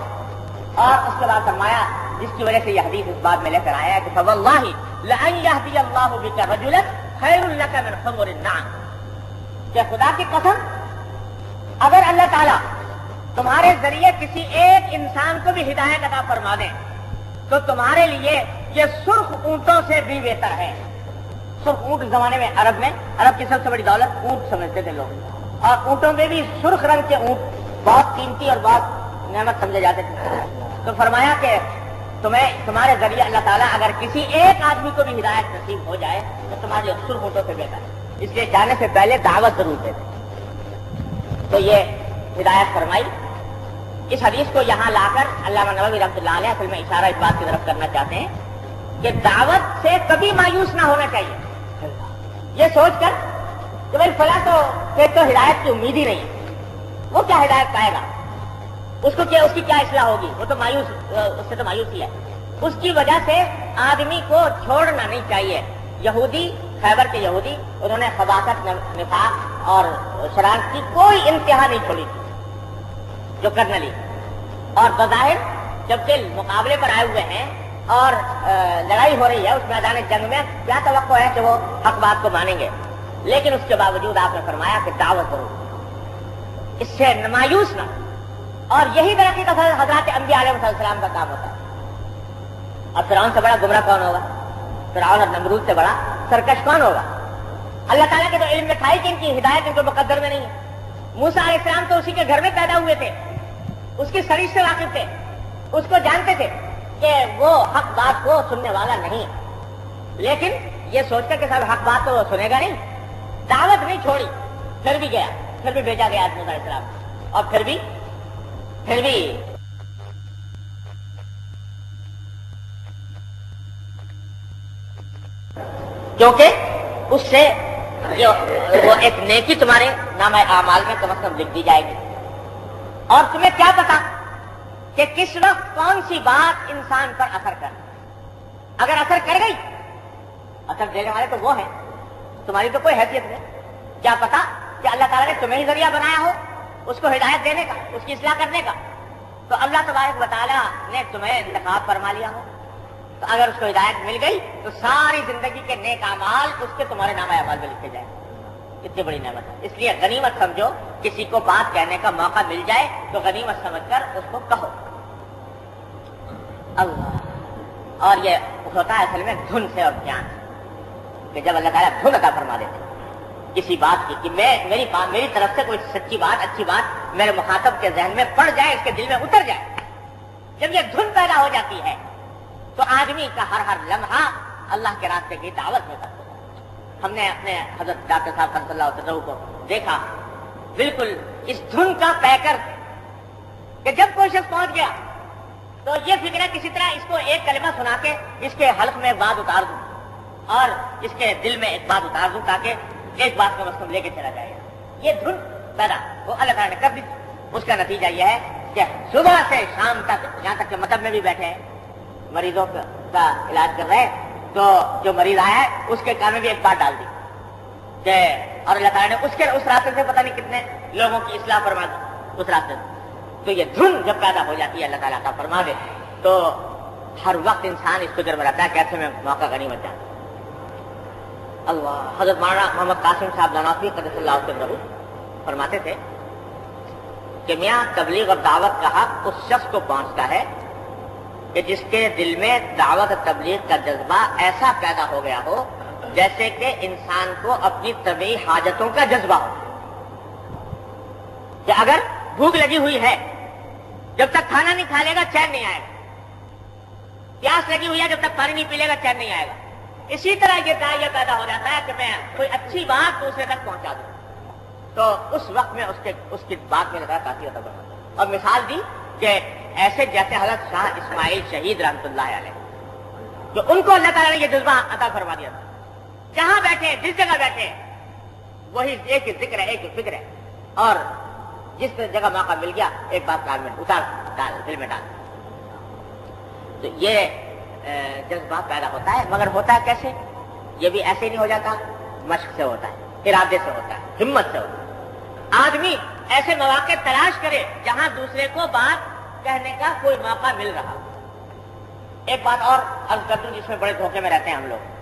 اور اس کے بعد فرمایا، جس کی وجہ سے یہ حدیث اس بات میں لے کر آیا ہے کہ فواللہ لأن یہدی اللہ بک رجلا خیر لک من حمر النعم، کہ خدا کی قسم اگر اللہ تعالیٰ تمہارے ذریعے کسی ایک انسان کو بھی ہدایت عطا فرما دیں تو تمہارے لیے یہ سرخ اونٹوں سے بھی بہتر ہے۔ سرخ اونٹ اس زمانے میں عرب کی سب سے بڑی دولت اونٹ سمجھتے تھے لوگ، اور اونٹوں میں بھی سرخ رنگ کے اونٹ بہت قیمتی اور بہت نعمت سمجھے جاتے تھے۔ تو فرمایا کہ تمہارے ذریعے اللہ تعالیٰ اگر کسی ایک آدمی کو بھی ہدایت نصیب ہو جائے تو تمہارے سرخ اونٹوں سے بہتر ہے، اس لیے جانے سے پہلے دعوت ضرور دے دیں۔ تو یہ ہدایت فرمائی۔ اس حدیث کو یہاں لا کر علامہ نووی رحمۃ اللہ علیہ اصل میں اشارہ اس بات کی طرف کرنا چاہتے ہیں کہ دعوت سے کبھی مایوس نہ ہونا چاہیے، یہ سوچ کر کہ بھائی فلاں تو پھر تو ہدایت کی امید ہی نہیں ہے، وہ کیا ہدایت پائے گا، اس کی کیا اصلاح ہوگی، وہ تو اس سے تو مایوسی ہے۔ اس کی وجہ سے آدمی کو چھوڑنا نہیں چاہیے۔ یہودی، خیبر کے یہودی، انہوں نے خباثت، نفاق اور شرارت کی کوئی انتہا نہیں چھوڑی تھی جو کرنے لی، اور بظاہر جبکہ مقابلے پر آئے ہوئے ہیں اور لڑائی ہو رہی ہے اس میدان جنگ میں، کیا توقع ہے کہ وہ حق بات کو مانیں گے، لیکن اس کے باوجود آپ نے فرمایا کہ دعوت ضرور، اس سے مایوس نہ۔ اور یہی ترقی کا حضرات انبیاء علیہ السلام کا کام ہوتا ہے۔ اور فرعون سے بڑا گمراہ کون ہوگا؟ فرعون اور نمرود سے بڑا سرکش کون ہوگا؟ اللہ تعالیٰ کے تو علم میں تھا ہی کہ ان کی ہدایت ان کو مقدر میں نہیں ہے۔ موسیٰ علیہ السلام تو اسی کے گھر میں پیدا ہوئے تھے، اس کی سرش سے واقف تھے، اس کو جانتے تھے کہ وہ حق بات کو سننے والا نہیں ہے، لیکن یہ سوچ کر کہ صاحب حق بات تو وہ سنے گا نہیں، دعوت نہیں چھوڑی، پھر بھی گیا، پھر بھی بھیجا گیا موسیٰ علیہ السلام، اور پھر بھی کیونکہ اس سے وہ ایک نیکی تمہارے نامہ اعمال میں کم از کم لکھ دی جائے گی۔ اور تمہیں کیا پتا کہ کس وقت کون سی بات انسان پر اثر کر، اگر اثر کر گئی، اثر دینے والے تو وہ ہیں، تمہاری تو کوئی حیثیت نہیں۔ کیا پتا کہ اللہ تعالیٰ نے تمہیں ہی ذریعہ بنایا ہو اس کو ہدایت دینے کا، اس کی اصلاح کرنے کا، تو اللہ تبارک و تعالیٰ نے تمہیں انتخاب فرما لیا ہو، تو اگر اس کو ہدایت مل گئی تو ساری زندگی کے نیک اعمال اس کے تمہارے نامہ اعمال میں لکھے جائیں۔ کتنی بڑی نعمت ہے، اس لیے غنیمت سمجھو، کسی کو بات کہنے کا موقع مل جائے تو غنیمت سمجھ کر اس کو کہو۔ اللہ، اور یہ ہوتا ہے اصل میں دھن سے اور دھیان سے، کہ جب اللہ تعالیٰ دھن عطا فرما دیتے کسی بات کی کہ میری طرف سے کوئی سچی بات، اچھی بات میرے مخاطب کے ذہن میں پڑ جائے، اس کے دل میں اتر جائے، جب یہ دھن پیدا ہو جاتی ہے تو آدمی کا ہر لمحہ اللہ کے راستے کی دعوت میں کرتا ہے۔ ہم نے اپنے حضرت ڈاکٹر صاحب صلی اللہ علیہ وسلم کو دیکھا بالکل اس دھن کا پیکر، کہ جب کوئی شخص پہنچ گیا تو یہ فکر ہے کسی طرح اس کو ایک کلمہ سنا کے اس کے حلق میں بات اتار دوں، اور اس کے دل میں ایک بات اتار دوں تاکہ ایک بات کو مسلم لے کے چلا جائے. یہ دھن پیدا وہ اللہ تعالیٰ نے کر دی. اس کا نتیجہ یہ ہے کہ صبح سے شام تک یہاں تک کہ مطلب میں بھی بیٹھے ہیں مریضوں کا علاج کر رہے ہیں تو جو مریض آیا ہے اس کے کان میں بھی ایک بات ڈال دی کہ اور اللہ تعالیٰ نے اس راستے سے پتہ نہیں کتنے لوگوں کی اصلاح فرما دی اس راستے سے. تو یہ دھن جب پیدا ہو جاتی ہے اللہ تعالیٰ کا فرما دے تو ہر وقت انسان اس فکر میں رہتا ہے کیسے میں موقع غنیمت جاتا. اللہ حضرت مولانا محمد قاسم صاحب نانوتوی قدس اللہ علیہ فرماتے تھے کہ میاں تبلیغ اور دعوت کا حق اس شخص کو پہنچتا ہے کہ جس کے دل میں دعوت اور تبلیغ کا جذبہ ایسا پیدا ہو گیا ہو جیسے کہ انسان کو اپنی طبعی حاجتوں کا جذبہ ہو. کہ اگر بھوک لگی ہوئی ہے جب تک کھانا نہیں کھا لے گا چین نہیں آئے گا. پیاس لگی ہوئی ہے جب تک پانی نہیں پی لے گا چین نہیں آئے گا. اسی طرح یہ داعیہ پیدا ہو جاتا ہے کہ میں کوئی اچھی بات دوسرے تک پہنچا دوں تو اس وقت میں اس کی بات میں لگا کافی ہوتا بناتا. اور مثال دی کہ ایسے جیسے حضرت شاہ اسماعیل شہید رحمۃ اللہ علیہ تو ان کو اللہ تعالیٰ نے یہ جذبہ عطا فرما دیا تھا. جہاں بیٹھے جس جگہ بیٹھے وہی ایک ذکر ہے ایک فکر ہے اور جس جگہ موقع مل گیا ایک بات کان میں اتار ڈال دل میں ڈال. تو یہ جذبہ پیدا ہوتا ہے مگر ہوتا ہے کیسے؟ یہ بھی ایسے نہیں ہو جاتا. مشق سے ہوتا ہے ارادے سے ہوتا ہے ہمت سے ہوتا ہے. آدمی ایسے مواقع تلاش کرے جہاں دوسرے کو بات کہنے کا کوئی موقع مل رہا. ایک بات اور عرض کر دوں جس میں بڑے دھوکے میں رہتے ہیں ہم لوگ.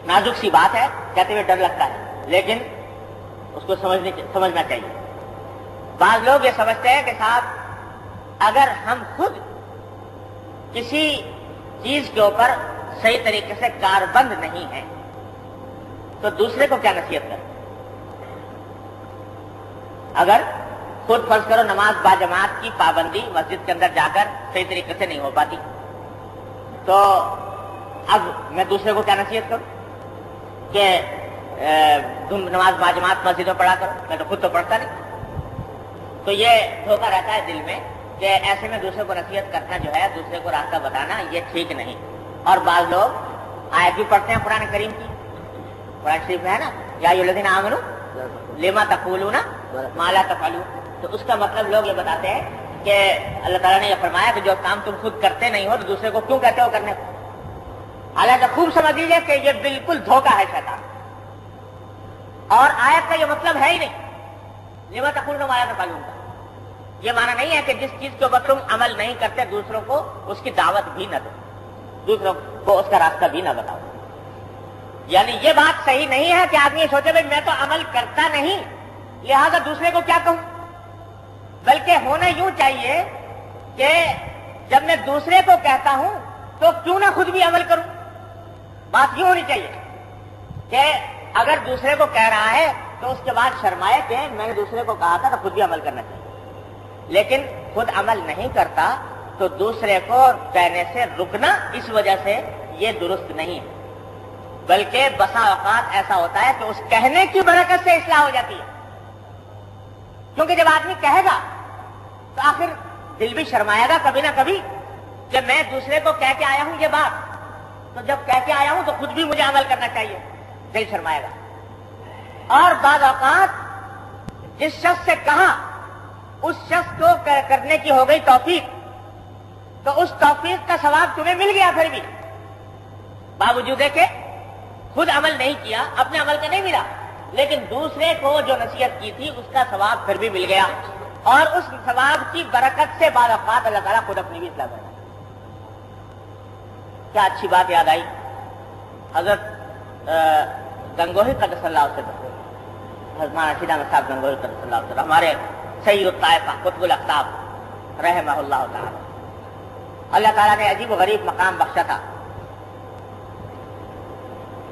نازک سی بات ہے کہتے ہوئے ڈر لگتا ہے لیکن اس کو سمجھنا چاہیے. بعض لوگ یہ سمجھتے ہیں کہ صاحب اگر ہم خود کسی چیز کے اوپر صحیح طریقے سے کاربند نہیں ہیں تو دوسرے کو کیا نصیحت کریں. اگر خود فرض کرو نماز با جماعت کی پابندی مسجد کے اندر جا کر صحیح طریقے سے نہیں ہو پاتی تو اب میں دوسرے کو کیا نصیحت کروں کہ تم نماز با جماعت مسجد میں پڑھا کرو, میں تو خود تو پڑھتا نہیں. تو یہ دھوکہ رہتا ہے دل میں کہ ایسے میں دوسرے کو نصیحت کرنا جو ہے دوسرے کو راستہ بتانا یہ ٹھیک نہیں. اور بعض لوگ آیت بھی پڑھتے ہیں قرآن کریم کی, قرآن شریف میں ہے نا یا ایھا الذین آمنوا لما تقولون ما لا تفعلون. تو اس کا مطلب لوگ یہ بتاتے ہیں کہ اللہ تعالیٰ نے یہ فرمایا کہ جو کام تم خود کرتے نہیں ہو تو دوسرے کو کیوں کہتے ہو کرنے کو. حالانکہ خوب سمجھ لیجیے کہ یہ بالکل دھوکہ ہے شیطان اور آیت کا یہ مطلب ہے ہی نہیں لما تقولون ما لا تفعلون کا. یہ معنی نہیں ہے کہ جس چیز کے اوپر تم عمل نہیں کرتے دوسروں کو اس کی دعوت بھی نہ دو, دوسروں کو اس کا راستہ بھی نہ بتاؤ. یعنی یہ بات صحیح نہیں ہے کہ آدمی سوچے بھائی میں تو عمل کرتا نہیں لہذا دوسرے کو کیا کہوں. بلکہ ہونا یوں چاہیے کہ جب میں دوسرے کو کہتا ہوں تو کیوں نہ خود بھی عمل کروں. بات یوں ہونی چاہیے کہ اگر دوسرے کو کہہ رہا ہے تو اس کے بعد شرمائے کہ میں نے دوسرے کو کہا تھا تو خود بھی عمل کرنا چاہیے. لیکن خود عمل نہیں کرتا تو دوسرے کو کہنے سے رکنا اس وجہ سے یہ درست نہیں ہے. بلکہ بسا اوقات ایسا ہوتا ہے کہ اس کہنے کی برکت سے اصلاح ہو جاتی ہے. کیونکہ جب آدمی کہے گا تو آخر دل بھی شرمائے گا کبھی نہ کبھی کہ میں دوسرے کو کہہ کے آیا ہوں یہ بات, تو جب کہہ کے آیا ہوں تو خود بھی مجھے عمل کرنا چاہیے, دل شرمائے گا. اور بعض اوقات جس شخص سے کہا اس شخص کو کرنے کی ہو گئی توفیق تو اس توفیق کا ثواب تمہیں مل گیا پھر بھی باوجود ہے کہ خود عمل نہیں کیا, اپنے عمل کا نہیں ملا, لیکن دوسرے کو جو نصیحت کی تھی اس کا ثواب پھر بھی مل گیا. اور اس ثواب کی برکت سے بعض اوقات اللہ تعالیٰ خود اپنی بھی اصلاح کرتا ہے. کیا اچھی بات یاد آئی. حضرت گنگوہی قدس اللہ علیہ وسلم, حضرت رشید احمد صاحب گنگوہی قدس اللہ علیہ وسلم ہمارے سید الطائفہ قطب الاقطاب رحمہ اللہ تعالی, اللہ تعالیٰ نے عجیب و غریب مقام بخشا تھا.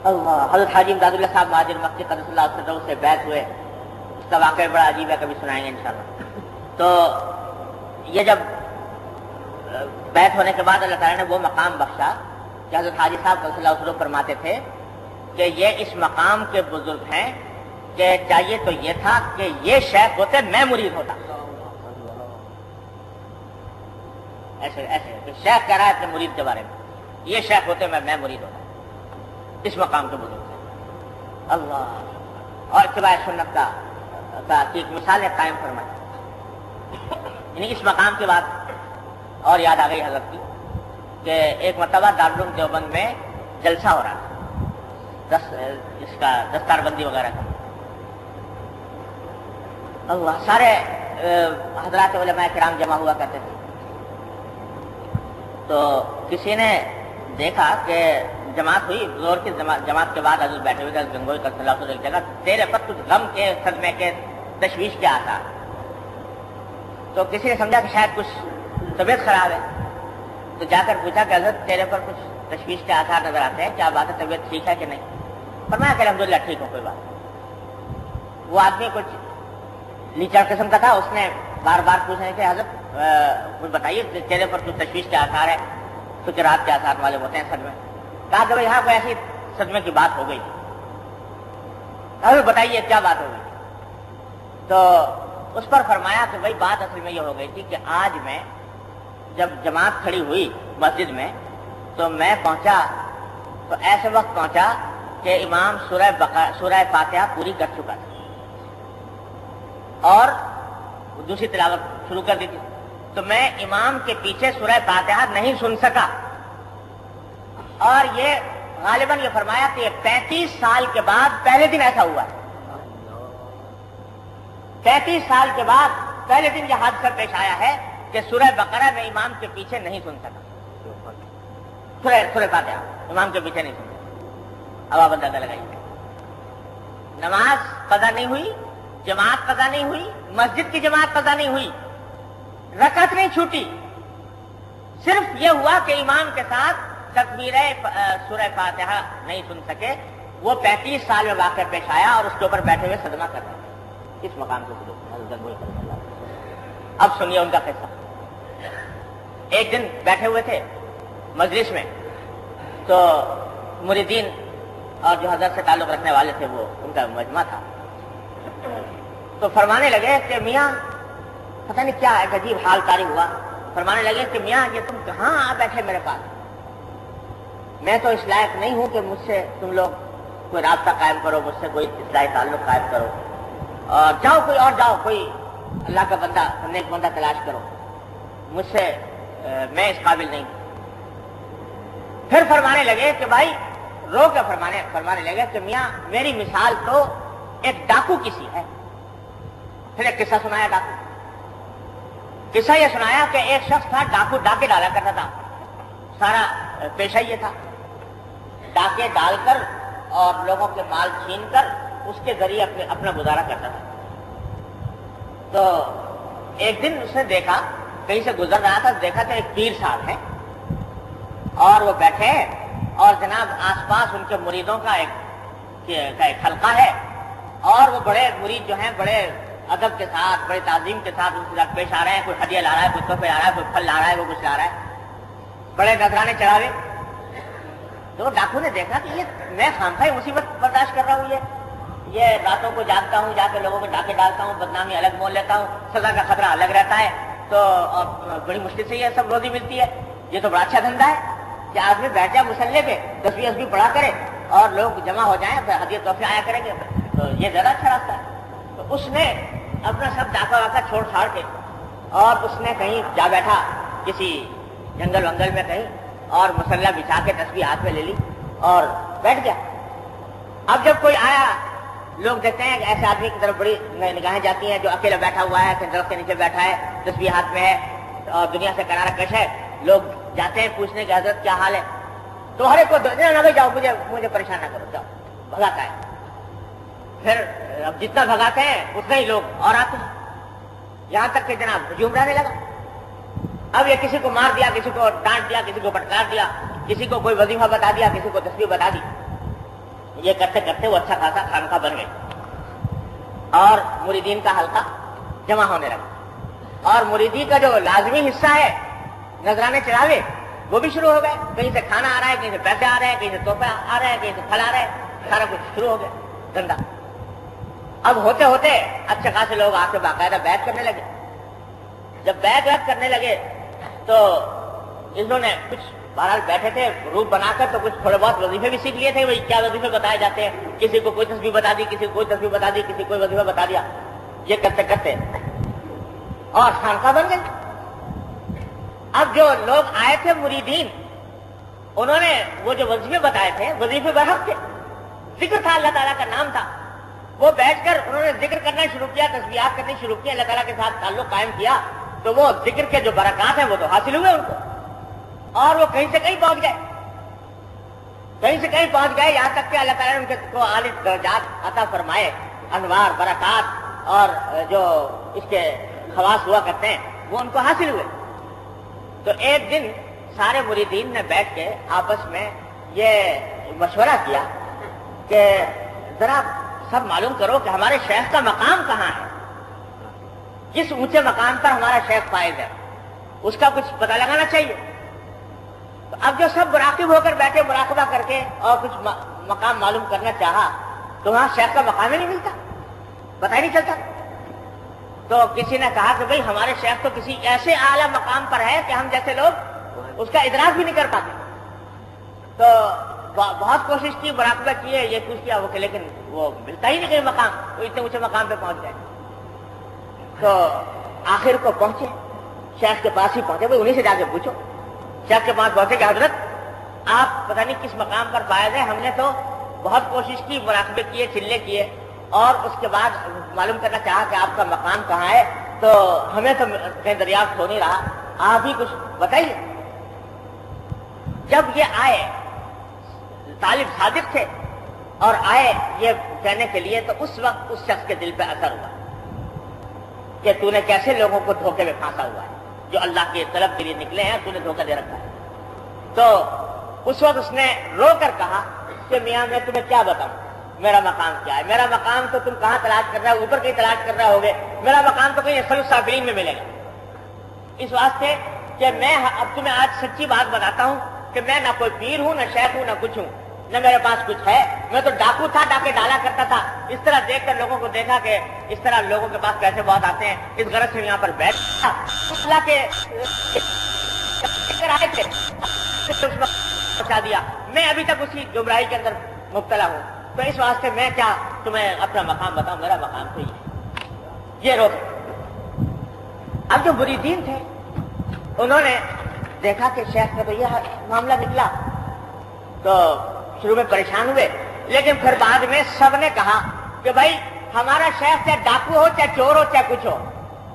اللہ حضرت حاجی امداد اللہ صاحب مہاجر مکی قدس اللہ علیہ وسلم سے بیعت ہوئے, اس کا واقعہ بڑا عجیب ہے, کبھی سنائیں گے انشاءاللہ. تو یہ جب بیعت ہونے کے بعد اللہ تعالیٰ نے وہ مقام بخشا کہ حضرت حاجی صاحب قدس اللہ علیہ وسلم فرماتے تھے کہ یہ اس مقام کے بزرگ ہیں کہ چاہیے تو یہ تھا کہ یہ شیخ ہوتے میں مرید ہوتا. ایسے ایسے شیخ کہہ رہا ہے اپنے مرید کے بارے میں، یہ شیخ ہوتے میں مرید ہوتا، اس مقام کے بزرگ تھے۔ اللہ اور اتباع سنت کا ایک مثال ہے قائم فرمائی، یعنی اس مقام کے بعد اور یاد آ گئی حضرت کی کہ ایک مرتبہ دارالعلوم دیوبند میں جلسہ ہو رہا تھا، اس کا دستار بندی وغیرہ کا، اللہ سارے حضرات علماء کرام جمع ہوا کرتے تھے۔ تو کسی نے دیکھا کہ جماعت ہوئی، زور کی جماعت کے بعد حضرت بیٹھے ہوئے گنگوئی کا صلی اللہ علیہ وسلم تیرے پر کچھ غم کے صدمے کے تشویش کے آتا، تو کسی نے سمجھا کہ شاید کچھ طبیعت خراب ہے، تو جا کر پوچھا کہ حضرت تیرے پر کچھ تشویش کے آثار نظر آتے ہیں، کیا بات ہے، طبیعت ٹھیک ہے کہ نہیں؟ فرمایا کہ الحمدللہ ٹھیک ہوں، کوئی بات۔ وہ آدمی کچھ لیچر قسم کا تھا، اس نے بار بار پوچھنے کہ حضرت کچھ بتائیے چہرے پر کچھ تشویش کے آثار ہے، کچھ رات کے آثار والے ہوتے ہیں صدمے۔ کہا کہ یہاں کوئی ایسی صدمے کی بات ہو گئی تھی، حضرت بتائیے کیا بات ہو گئی؟ تو اس پر فرمایا کہ بھائی بات اصل میں یہ ہو گئی تھی کہ آج میں جب جماعت کھڑی ہوئی مسجد میں تو میں پہنچا تو ایسے وقت پہنچا کہ امام سورہ فاتحہ پوری کر چکا تھا اور دوسری تلاوت شروع کر دی تھی، تو میں امام کے پیچھے سورہ فاتحہ نہیں سن سکا، اور یہ غالباً یہ فرمایا کہ 35 سال کے بعد پہلے دن ایسا ہوا، 35 سال کے بعد پہلے دن یہ حادثہ پیش آیا ہے کہ سورہ بقرہ میں امام کے پیچھے نہیں سن سکا، سورہ فاتحہ امام کے پیچھے نہیں سن سکا۔ اب آپ اندازہ لگائیے، نماز قضا نہیں ہوئی، جماعت قضا نہیں ہوئی، مسجد کی جماعت قضا نہیں ہوئی، رکعت نہیں چھوٹی، صرف یہ ہوا کہ امام کے ساتھ تکبیر سورہ فاتحہ نہیں سن سکے، وہ 35 سال میں واقعہ پیش آیا اور اس کے اوپر بیٹھے ہوئے صدمہ کر رہے ہیں اس مقام سے۔ اب سنیے ان کا قصہ۔ ایک دن بیٹھے ہوئے تھے مجلس میں، تو مریدین اور جو حضرت سے تعلق رکھنے والے تھے وہ ان کا مجمع تھا، تو فرمانے لگے کہ میاں پتہ نہیں کیا ایک عجیب حال طاری ہوا، فرمانے لگے کہ میاں یہ تم کہاں آ بیٹھے میرے پاس، میں تو اس لائق نہیں ہوں کہ مجھ سے تم لوگ کوئی رابطہ قائم کرو، مجھ سے کوئی اصلاحی تعلق قائم کرو، اور جاؤ کوئی اور جاؤ، کوئی اللہ کا بندہ نیک بندہ تلاش کرو، مجھ سے میں اس قابل نہیں ہوں۔ پھر فرمانے لگے کہ بھائی رو کے فرمانے لگے کہ میاں میری مثال تو ایک ڈاکو کسی ہے۔ پھر ایک قصہ سنایا ڈاکو، قصہ یہ سنایا کہ ایک شخص تھا ڈاکو، ڈاکے ڈالا کرتا تھا، سارا پیشہ یہ تھا ڈاکے ڈال کر اور لوگوں کے مال چھین کر اس کے ذریعے اپنا گزارا کرتا تھا۔ تو ایک دن اس نے دیکھا، کہیں سے گزر رہا تھا، دیکھا کہ ایک پیر صاحب ہے اور وہ بیٹھے ہیں اور جناب آس پاس ان کے مریدوں کا ایک حلقہ ہے، اور وہ بڑے مرید جو ہیں بڑے ادب کے ساتھ بڑے تعظیم کے ساتھ ان کے ساتھ پیش آ رہے ہیں، کوئی ہدیہ لا رہا ہے، کوئی تحفے لا رہا ہے، کوئی پھل لا رہا ہے، کوئی کچھ لا رہا ہے، بڑے نذرانے چڑھاوے۔ تو ڈاکو نے دیکھا کہ یہ میں خامخواہ مصیبت برداشت کر رہا ہوں، یہ راتوں کو جاگتا ہوں، جا کے لوگوں کو ڈاکے ڈالتا ہوں، بدنامی الگ مول لیتا ہوں، سزا کا خطرہ الگ رہتا ہے، تو بڑی مشکل سے یہ سب روزی ملتی ہے، یہ تو بڑا اچھا دھندا ہے کہ آدمی بیٹھ جائے مسلح پہ، تسبیح پڑھا کرے اور لوگ جمع ہو جائیں، پھر ہدیہ تحفے آیا کریں گے، تو یہ زیادہ اچھا راستہ ہے۔ تو اس نے اپنا سب ڈاکہ واقع چھوڑ چھاڑ کے اور اس نے کہیں جا بیٹھا کسی جنگل ونگل میں کہیں، اور مسلح بچھا کے تسبیح ہاتھ میں لے لی اور بیٹھ گیا۔ اب جب کوئی آیا، لوگ دیکھتے ہیں کہ ایسے آدمی کی طرف بڑی نگاہیں جاتی ہیں جو اکیلا بیٹھا ہوا ہے، درخت کے نیچے بیٹھا ہے، تسبیح ہاتھ میں ہے اور دنیا سے کنارہ کش ہے، لوگ جاتے ہیں پوچھنے کہ حضرت کیا حال ہے، تو ہر ایک کو نہ جاؤ، مجھے پریشان نہ کرو، جاؤ، بھگاتا ہے۔ پھر اب جتنا بھگاتے ہیں اتنے ہی لوگ اور آتے ہیں، یہاں تک کہ جناب ہجوم رہنے لگا۔ اب یہ کسی کو مار دیا، کسی کو ڈانٹ دیا، کسی کو پٹکار دیا، کسی کو کوئی وظیفہ بتا دیا، کسی کو تسبیح بتا دی۔ یہ کرتے کرتے وہ اچھا خاصا خانقاہ بن گئے اور مریدین کا حلقہ جمع ہونے لگا، اور مریدی کا جو لازمی حصہ ہے نذرانے چڑھاوے وہ بھی شروع ہو گئے، کہیں سے کھانا آ رہا ہے، کہیں سے پیسے آ رہے ہیں، کہیں سے تحفے آ رہے ہیں، کہیں سے پھل آ رہے ہیں، سارا کچھ شروع ہو گیا دھندا۔ اب ہوتے ہوتے اچھے خاصے لوگ آ کے باقاعدہ بیعت کرنے لگے۔ جب بیعت کرنے لگے تو انہوں نے کچھ بہرحال بیٹھے تھے گروپ بنا کر، تو کچھ تھوڑے بہت وظیفے بھی سیکھ لیے تھے، وہی کیا وظیفے بتائے جاتے ہیں، کسی کو کوئی تسبیح بتا دی، کسی کو کوئی تسبیح بتا دی، کسی کو کوئی وظیفہ بتا دیا، یہ کرتے کرتے اور خانقاہ بن گئی۔ اب جو لوگ آئے تھے مریدین، انہوں نے وہ جو وظیفے بتائے تھے، وظیفے برحق تھے، ذکر تھا، اللہ تعالیٰ کا نام تھا، وہ بیٹھ کر انہوں نے ذکر کرنا شروع کیا، تسبیحات کرنی شروع کی، اللہ تعالیٰ کے ساتھ تعلق قائم کیا، تو وہ ذکر کے جو برکات ہیں وہ تو حاصل ہوئے ان کو، اور وہ کہیں سے کہیں پہنچ گئے، کہیں سے کہیں پہنچ گئے، یہاں تک کہ اللہ تعالیٰ نے ان کو اعلی درجات عطا فرمائے، انوار برکات اور جو اس کے خواص ہوا کرتے ہیں وہ ان کو حاصل ہوئے۔ تو ایک دن سارے مریدین نے بیٹھ کے آپس میں یہ مشورہ کیا کہ ذرا سب معلوم کرو کہ ہمارے شیخ کا مقام کہاں ہے، جس اونچے مقام پر ہمارا شیخ فائز ہے اس کا کچھ پتہ لگانا چاہیے۔ تو اب جو سب مراقب ہو کر بیٹھے، مراقبہ کر کے اور کچھ مقام معلوم کرنا چاہا تو وہاں شیخ کا مقام ہی نہیں ملتا، پتہ ہی نہیں چلتا۔ تو کسی نے کہا کہ بھئی ہمارے شیخ تو کسی ایسے اعلیٰ مقام پر ہے کہ ہم جیسے لوگ اس کا ادراک بھی نہیں کر پاتے۔ تو بہت کوشش کی، مراقبہ کیے، یہ کچھ کیا وہ کہ لیکن وہ ملتا ہی نہیں کہیں مقام، وہ اتنے اونچے مقام پہ پہنچ گئے۔ تو آخر کو پہنچے، شیخ کے پاس ہی پہنچے، بھئی انہیں سے جا کے پوچھو۔ شیخ کے پاس پہنچے کہ حضرت آپ پتہ نہیں کس مقام پر فائز ہیں، ہم نے تو بہت کوشش کی، مراقبے کیے، چلے کیے، اور اس کے بعد معلوم کرنا چاہا کہ آپ کا مقام کہاں ہے، تو ہمیں تو کہیں دریافت ہو نہیں رہا، آپ ہی کچھ بتائیے۔ جب یہ آئے، طالب صادق تھے اور آئے یہ کہنے کے لیے، تو اس وقت اس شخص کے دل پہ اثر ہوا کہ تو نے کیسے لوگوں کو دھوکے میں پھانسا ہوا ہے، جو اللہ کی طلب کے لیے نکلے ہیں تو نے دھوکہ دے رکھا ہے۔ تو اس وقت اس نے رو کر کہا کہ میاں میں تمہیں کیا بتاؤں، میرا مقام کیا ہے، میرا مقام تو تم کہاں تلاش کر رہے ہو، اوپر کہیں تلاش کر رہے ہوگے، میرا مقام تو کہیں اسفل السافلین میں ملے گا۔ اس واسطے کہ میں اب تمہیں آج سچی بات بتاتا ہوں کہ میں نہ کوئی پیر ہوں، نہ شیخ ہوں، نہ کچھ ہوں، نہ میرے پاس کچھ ہے، میں تو ڈاکو تھا، ڈاکے ڈالا کرتا تھا۔ اس طرح دیکھ کر لوگوں کو دیکھا کہ اس طرح لوگوں کے پاس پیسے بہت آتے ہیں، اس غرض سے یہاں پر بیٹھ اللہ کے آئے تھے، پہنچا دیا، میں ابھی تک اسی گمراہی کے اندر مبتلا ہوں، تو اس واسطے میں کیا تمہیں اپنا مقام بتاؤں، میرا مقام تو یہ روک۔ اب جو مریدین تھے انہوں نے دیکھا کہ شیخ کا تو یہ معاملہ نکلا، تو شروع میں پریشان ہوئے، لیکن پھر بعد میں سب نے کہا کہ بھائی ہمارا شیخ چاہے ڈاکو ہو، چاہے چور ہو، چاہے کچھ ہو،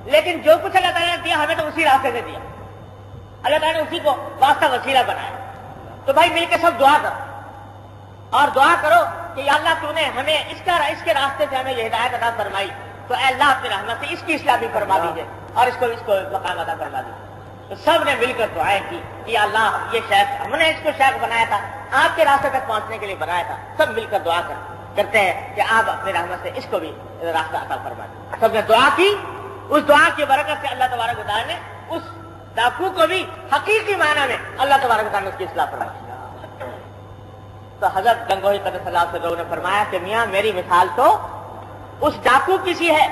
لیکن جو کچھ اللہ تعالیٰ نے دیا ہمیں تو اسی راستے سے دیا، اللہ تعالیٰ نے اسی کو واسطہ وسیلہ بنایا۔ تو بھائی مل کے سب دعا کرو اور دعا کرو کہ یا اللہ تو نے ہمیں اس کے راستے سے ہمیں یہ ہدایت عطا فرمائی، تو اے اللہ اپنی رحمت سے اس کی اصلاح بھی فرما دیجیے اور اس کو مقام عطا فرما دیجیے۔ تو سب نے مل کر دعائیں کی کہ یا اللہ یہ شیخ، ہم نے اس کو شیخ بنایا تھا، آپ کے راستے تک پہنچنے کے لیے بنایا تھا، سب مل کر دعا کرتے ہیں کہ آپ اپنی رحمت سے اس کو بھی راستہ عطا فرما دیجیے۔ سب نے دعا کی، اس دعا کی برکت سے اللہ تبارک و تعالیٰ نے اس ڈاکو کو بھی حقیقی معنی میں اللہ تبارک و تعالیٰ نے اس کی اصلاح فرمائی۔ تو حضرت گنگوہی قدس اللہ علیہ وسلم نے فرمایا کہ میاں میری مثال تو اس ڈاکو کی سی ہے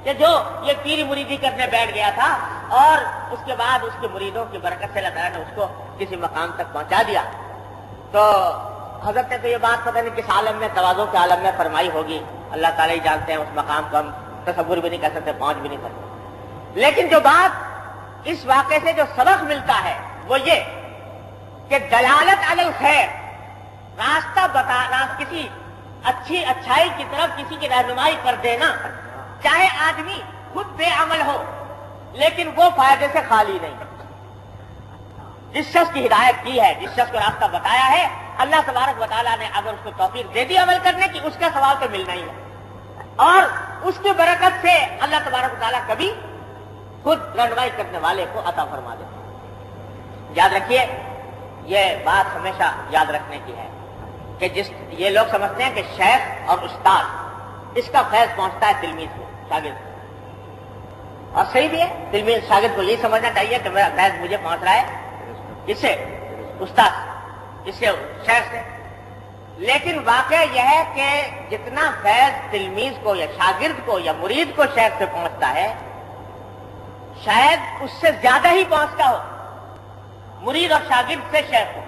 کہ جو یہ پیری مریدی کرنے بیٹھ گیا تھا، اور اس کے بعد اس کے مریدوں کی برکت سے اللہ تعالیٰ نے اس کو کسی مقام تک پہنچا دیا۔ تو حضرت نے تو یہ بات پتہ نہیں کس عالم میں، تواضع کے عالم میں فرمائی ہوگی، اللہ تعالیٰ ہی جانتے ہیں، اس مقام کو ہم تصور بھی نہیں کر سکتے، پہنچ بھی نہیں سکتے۔ لیکن جو بات اس واقعے سے جو سبق ملتا ہے وہ یہ کہ دلالت علی الخیر، راستہ کسی اچھائی کی طرف کسی کی رہنمائی کر دینا، چاہے آدمی خود بے عمل ہو لیکن وہ فائدے سے خالی نہیں۔ جس شخص کی ہدایت کی ہے، جس شخص کو راستہ بتایا ہے، اللہ تبارک و تعالیٰ نے اگر اس کو توفیق دے دی عمل کرنے کی، اس کا ثواب تو ملنا ہی ہے، اور اس کی برکت سے اللہ تبارک و تعالیٰ کبھی خود رہنمائی کرنے والے کو عطا فرما دے۔ یاد رکھیے، یہ بات ہمیشہ یاد رکھنے کی ہے کہ یہ لوگ سمجھتے ہیں کہ شیخ اور استاد اس کا فیض پہنچتا ہے تلمیذ کو، شاگرد کو، اور صحیح بھی ہے، تلمیذ شاگرد کو یہی سمجھنا چاہیے کہ میرا فیض مجھے پہنچ رہا ہے اس سے، استاد اس سے، شیخ سے۔ لیکن واقعہ یہ ہے کہ جتنا فیض تلمیذ کو یا شاگرد کو یا مرید کو شیخ سے پہنچتا ہے، شاید اس سے زیادہ ہی پہنچتا ہو مرید اور شاگرد سے شیخ کو،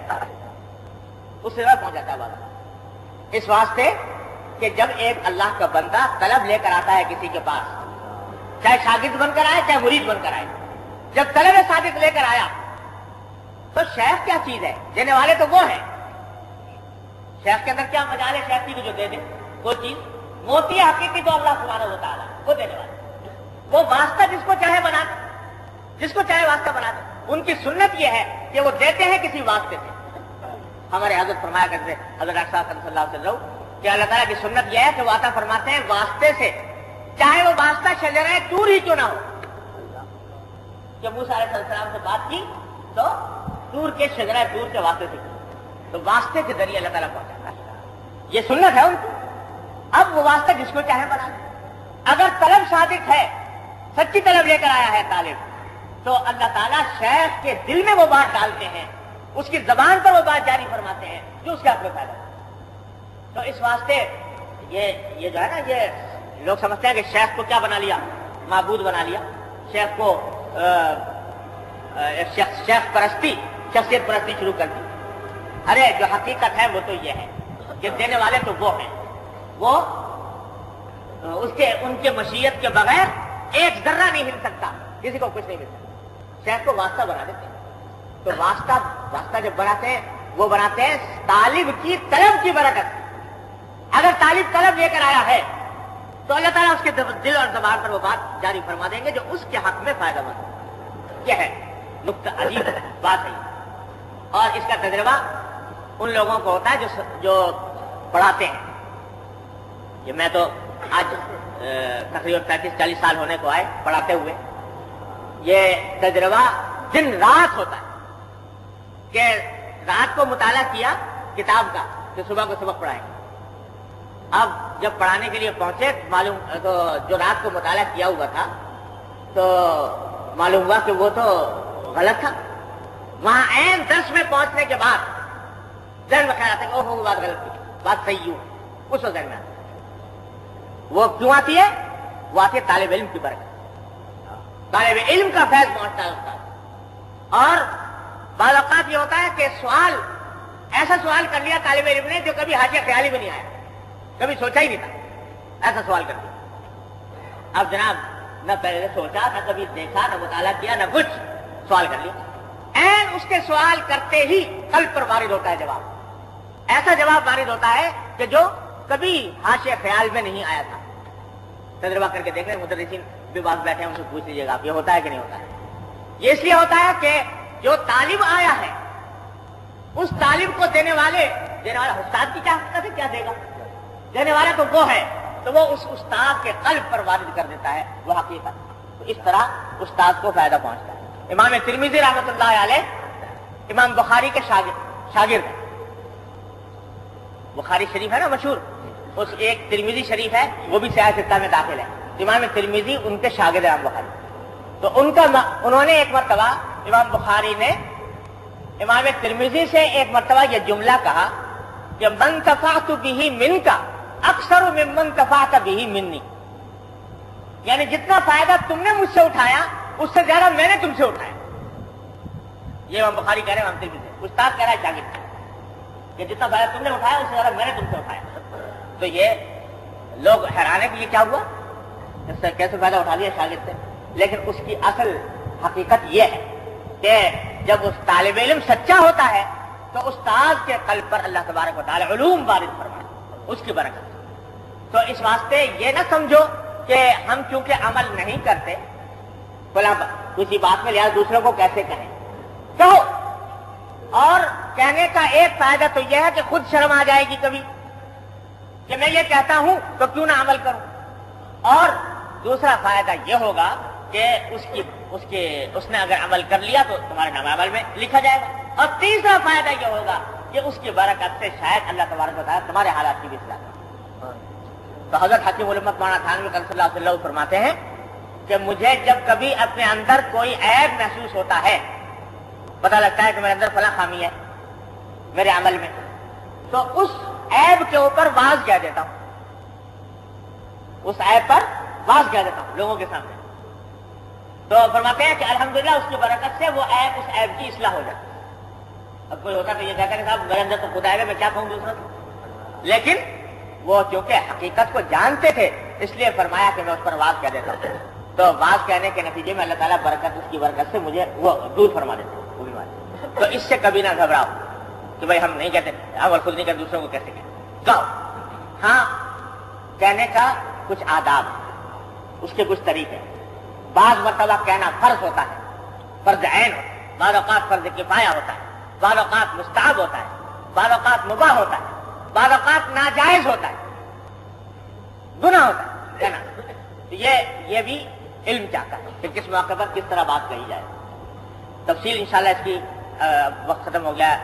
اس سے زیادہ پہنچ جاتا ہے بات، اس واسطے کہ جب ایک اللہ کا بندہ طلب لے کر آتا ہے کسی کے پاس، چاہے شاگرد بن کر آئے چاہے مرید بن کر آئے، جب طلب صادق لے کر آیا تو شیخ کیا چیز ہے؟ دینے والے تو وہ ہیں، شیخ کے اندر کیا مجال ہے شیخ کی جو دے دے وہ چیز؟ موتی حقیقی تو اللہ سبحانہ و تعالیٰ وہ دینے والا، وہ واسطہ جس کو چاہے بنا دے، جس کو چاہے واسطہ بنا دے۔ ان کی سنت یہ ہے کہ وہ دیتے ہیں کسی واسطے سے۔ ہمارے حضرت فرمایا کرتے حضرت ڈاکٹر صاحب صلی اللہ علیہ وسلم کہ اللہ تعالیٰ کی سنت یہ ہے کہ وہ عطا فرماتے ہیں واسطے سے، چاہے وہ واسطہ شجرہ طور ہی کیوں نہ ہو۔ کہ موسیٰ علیہ السلام سے بات کی تو طور کے شجرہ طور کے واسطے سے کی، تو واسطے کے ذریعے اللہ تعالیٰ پہنچاتا ہے، یہ سنت ہے ان کی۔ اب وہ واسطہ جس کو چاہے بنا دے۔ اگر طلب صادق ہے، سچی طلب لے کر آیا ہے طالب، تو اللہ تعالیٰ شیخ کے دل میں وہ بات ڈالتے ہیں، اس کی زبان پر وہ بات جاری فرماتے ہیں جو اس کے حق میں فائدہ۔ تو اس واسطے یہ جو ہے نا، یہ لوگ سمجھتے ہیں کہ شیخ کو کیا بنا لیا؟ معبود بنا لیا، شیخ کو شیخ پرستی، شخصیت پرستی شروع کر دی۔ ارے جو حقیقت ہے وہ تو یہ ہے کہ دینے والے تو وہ ہیں، وہ ان کے مشیت کے بغیر ایک ذرہ نہیں ہل سکتا، کسی کو کچھ نہیں مل سکتا۔ شیخ کو واسطہ بنا دیتے ہیں، تو واسطہ جب بناتے ہیں وہ بناتے ہیں طالب کی طلب کی برکت۔ اگر طالب طلب لے کر آیا ہے تو اللہ تعالیٰ اس کے دل اور زبان پر وہ بات جاری فرما دیں گے جو اس کے حق میں فائدہ مند ہے۔ یہ ہے نقطہ عجیب بات ہے، اور اس کا تجربہ ان لوگوں کو ہوتا ہے جو پڑھاتے ہیں۔ یہ میں تو آج تقریباً 35-40 سال ہونے کو آئے پڑھاتے ہوئے، یہ تجربہ دن رات ہوتا ہے کہ رات کو مطالعہ کیا کتاب کا تو صبح کو سبق پڑھائیں۔ اب جب پڑھانے کے لیے پہنچے معلوم تو جو رات کو مطالعہ کیا ہوا تھا تو معلوم ہوا کہ وہ تو غلط تھا۔ وہاں عین درس میں پہنچنے کے بعد ذہن میں خیال آتا ہے کہ وہ بات غلط تھی، بات صحیح ہو، اس وقت ذہن میں آتا ہے۔ وہ کیوں آتی ہے؟ وہ آتی ہے طالب علم کی برکت، طالب علم کا فیض پہنچتا ہے اس کا۔ اور بعض اوقات یہ ہوتا ہے کہ ایسا سوال کر لیا طالب علم نے جو کبھی حاشیہ خیال ہی میں نہیں آیا، کبھی سوچا ہی نہیں تھا، ایسا سوال کر دیا۔ اب جناب نہ پہلے سوچا، نہ کبھی دیکھا، نہ مطالعہ کیا، نہ کچھ، سوال کر لیا۔ این اس کے سوال کرتے ہی قلب پر وارد ہوتا ہے جواب، ایسا جواب وارد ہوتا ہے کہ جو کبھی حاشیہ خیال میں نہیں آیا تھا۔ تجربہ کر کے دیکھ رہے مدرسین بھی بات بیٹھے ہیں، ان سے پوچھ لیجیے گا آپ یہ ہوتا ہے کہ نہیں ہوتا ہے؟ یہ اس لیے ہوتا ہے کہ جو طالب آیا ہے اس طالب کو دینے والا استاد کی کیا حقیقت ہے، کیا دے گا؟ دینے والا تو وہ ہے، تو وہ اس استاد کے قلب پر وارد کر دیتا ہے وہ حقیقت۔ تو اس طرح استاد کو فائدہ پہنچتا ہے۔ امام ترمذی رحمۃ اللہ علیہ امام بخاری کے شاگرد ہیں۔ بخاری شریف ہے نا مشہور، اس ایک ترمذی شریف ہے وہ بھی صحیح ستہ میں داخل ہے۔ امام ترمذی ان کے شاگرد امام بخاری، تو انہوں نے ایک مرتبہ امام بخاری نے امام ترمذی سے ایک مرتبہ یہ جملہ کہا کہ من تفعت به منک اکثر ممن تفعت به منی، یعنی جتنا فائدہ تم نے مجھ سے اٹھایا اس سے زیادہ میں نے تم سے اٹھایا۔ یہ امام بخاری کہہ رہے ہیں امام ترمذی، استاد کہہ رہا ہے شاگرد کہ جتنا فائدہ تم نے اٹھایا اس سے زیادہ میں نے تم سے اٹھایا۔ تو یہ لوگ حیران ہے کہ یہ کیا ہوا، اس سے کیسے فائدہ اٹھا لیا شاگرد سے؟ لیکن اس کی اصل حقیقت یہ ہے کہ جب اس طالب علم سچا ہوتا ہے تو استاد کے قلب پر اللہ تبارک و تعالی علوم وارد فرمائے اس کی برکت۔ تو اس واسطے یہ نہ سمجھو کہ ہم چونکہ عمل نہیں کرتے کسی بات میں لہٰذا دوسروں کو کیسے کہیں، کہو۔ اور کہنے کا ایک فائدہ تو یہ ہے کہ خود شرم آ جائے گی کبھی کہ میں یہ کہتا ہوں تو کیوں نہ عمل کروں، اور دوسرا فائدہ یہ ہوگا کہ اس نے اگر عمل کر لیا تو تمہارے نام عمل میں لکھا جائے گا، اور تیسرا فائدہ یہ ہوگا کہ اس کی برکت سے شاید اللہ تبارک و تعالیٰ تمہارے حالات کی بھی اصلاح کرے۔ تو حضرت حکیم الامت مولانا تھانوی قدس اللہ علیہ وسلم فرماتے ہیں کہ مجھے جب کبھی اپنے اندر کوئی عیب محسوس ہوتا ہے، پتہ لگتا ہے کہ میرے اندر فلاں خامی ہے میرے عمل میں، تو اس عیب کے اوپر واز کہہ دیتا ہوں، اس عیب پر واز کہہ دیتا ہوں لوگوں کے سامنے۔ تو فرماتے ہیں کہ الحمدللہ اس کی برکت سے وہ عیب اس عیب کی اصلاح ہو جاتی. اب کوئی ہوتا تو یہ کہتا کہ صاحب میرے اندر تو خدا ہے، میں کیا کہوں دوسرا کو. لیکن وہ چونکہ حقیقت کو جانتے تھے اس لیے فرمایا کہ میں اس پر واز کہہ دیتا ہوں. تو واز کہنے کے نتیجے میں اللہ تعالیٰ برکت اس کی برکت سے مجھے وہ دور فرما دیتے ہیں وہ بیماری. تو اس سے کبھی نہ گھبراؤ کہ بھائی ہم نہیں کہتے، ہم خود نہیں کہتے دوسروں کو کیسے کہیں. کہو. ہاں کہنے کا کچھ آداب ہے، اس کے کچھ طریقے. بعض مرتبہ کہنا فرض ہوتا ہے، فرض عین ہوتا ہے، بعض اوقات فرض کفایہ ہوتا ہے، بعض اوقات مستحب ہوتا ہے، بعض اوقات مباح ہوتا ہے، بعض اوقات ناجائز ہوتا ہے، گناہ ہوتا ہے کہنا. یہ بھی علم چاہتا ہے کہ کس موقع پر کس طرح بات کہی جائے. تفصیل انشاءاللہ اس کی وقت ختم ہو گیا،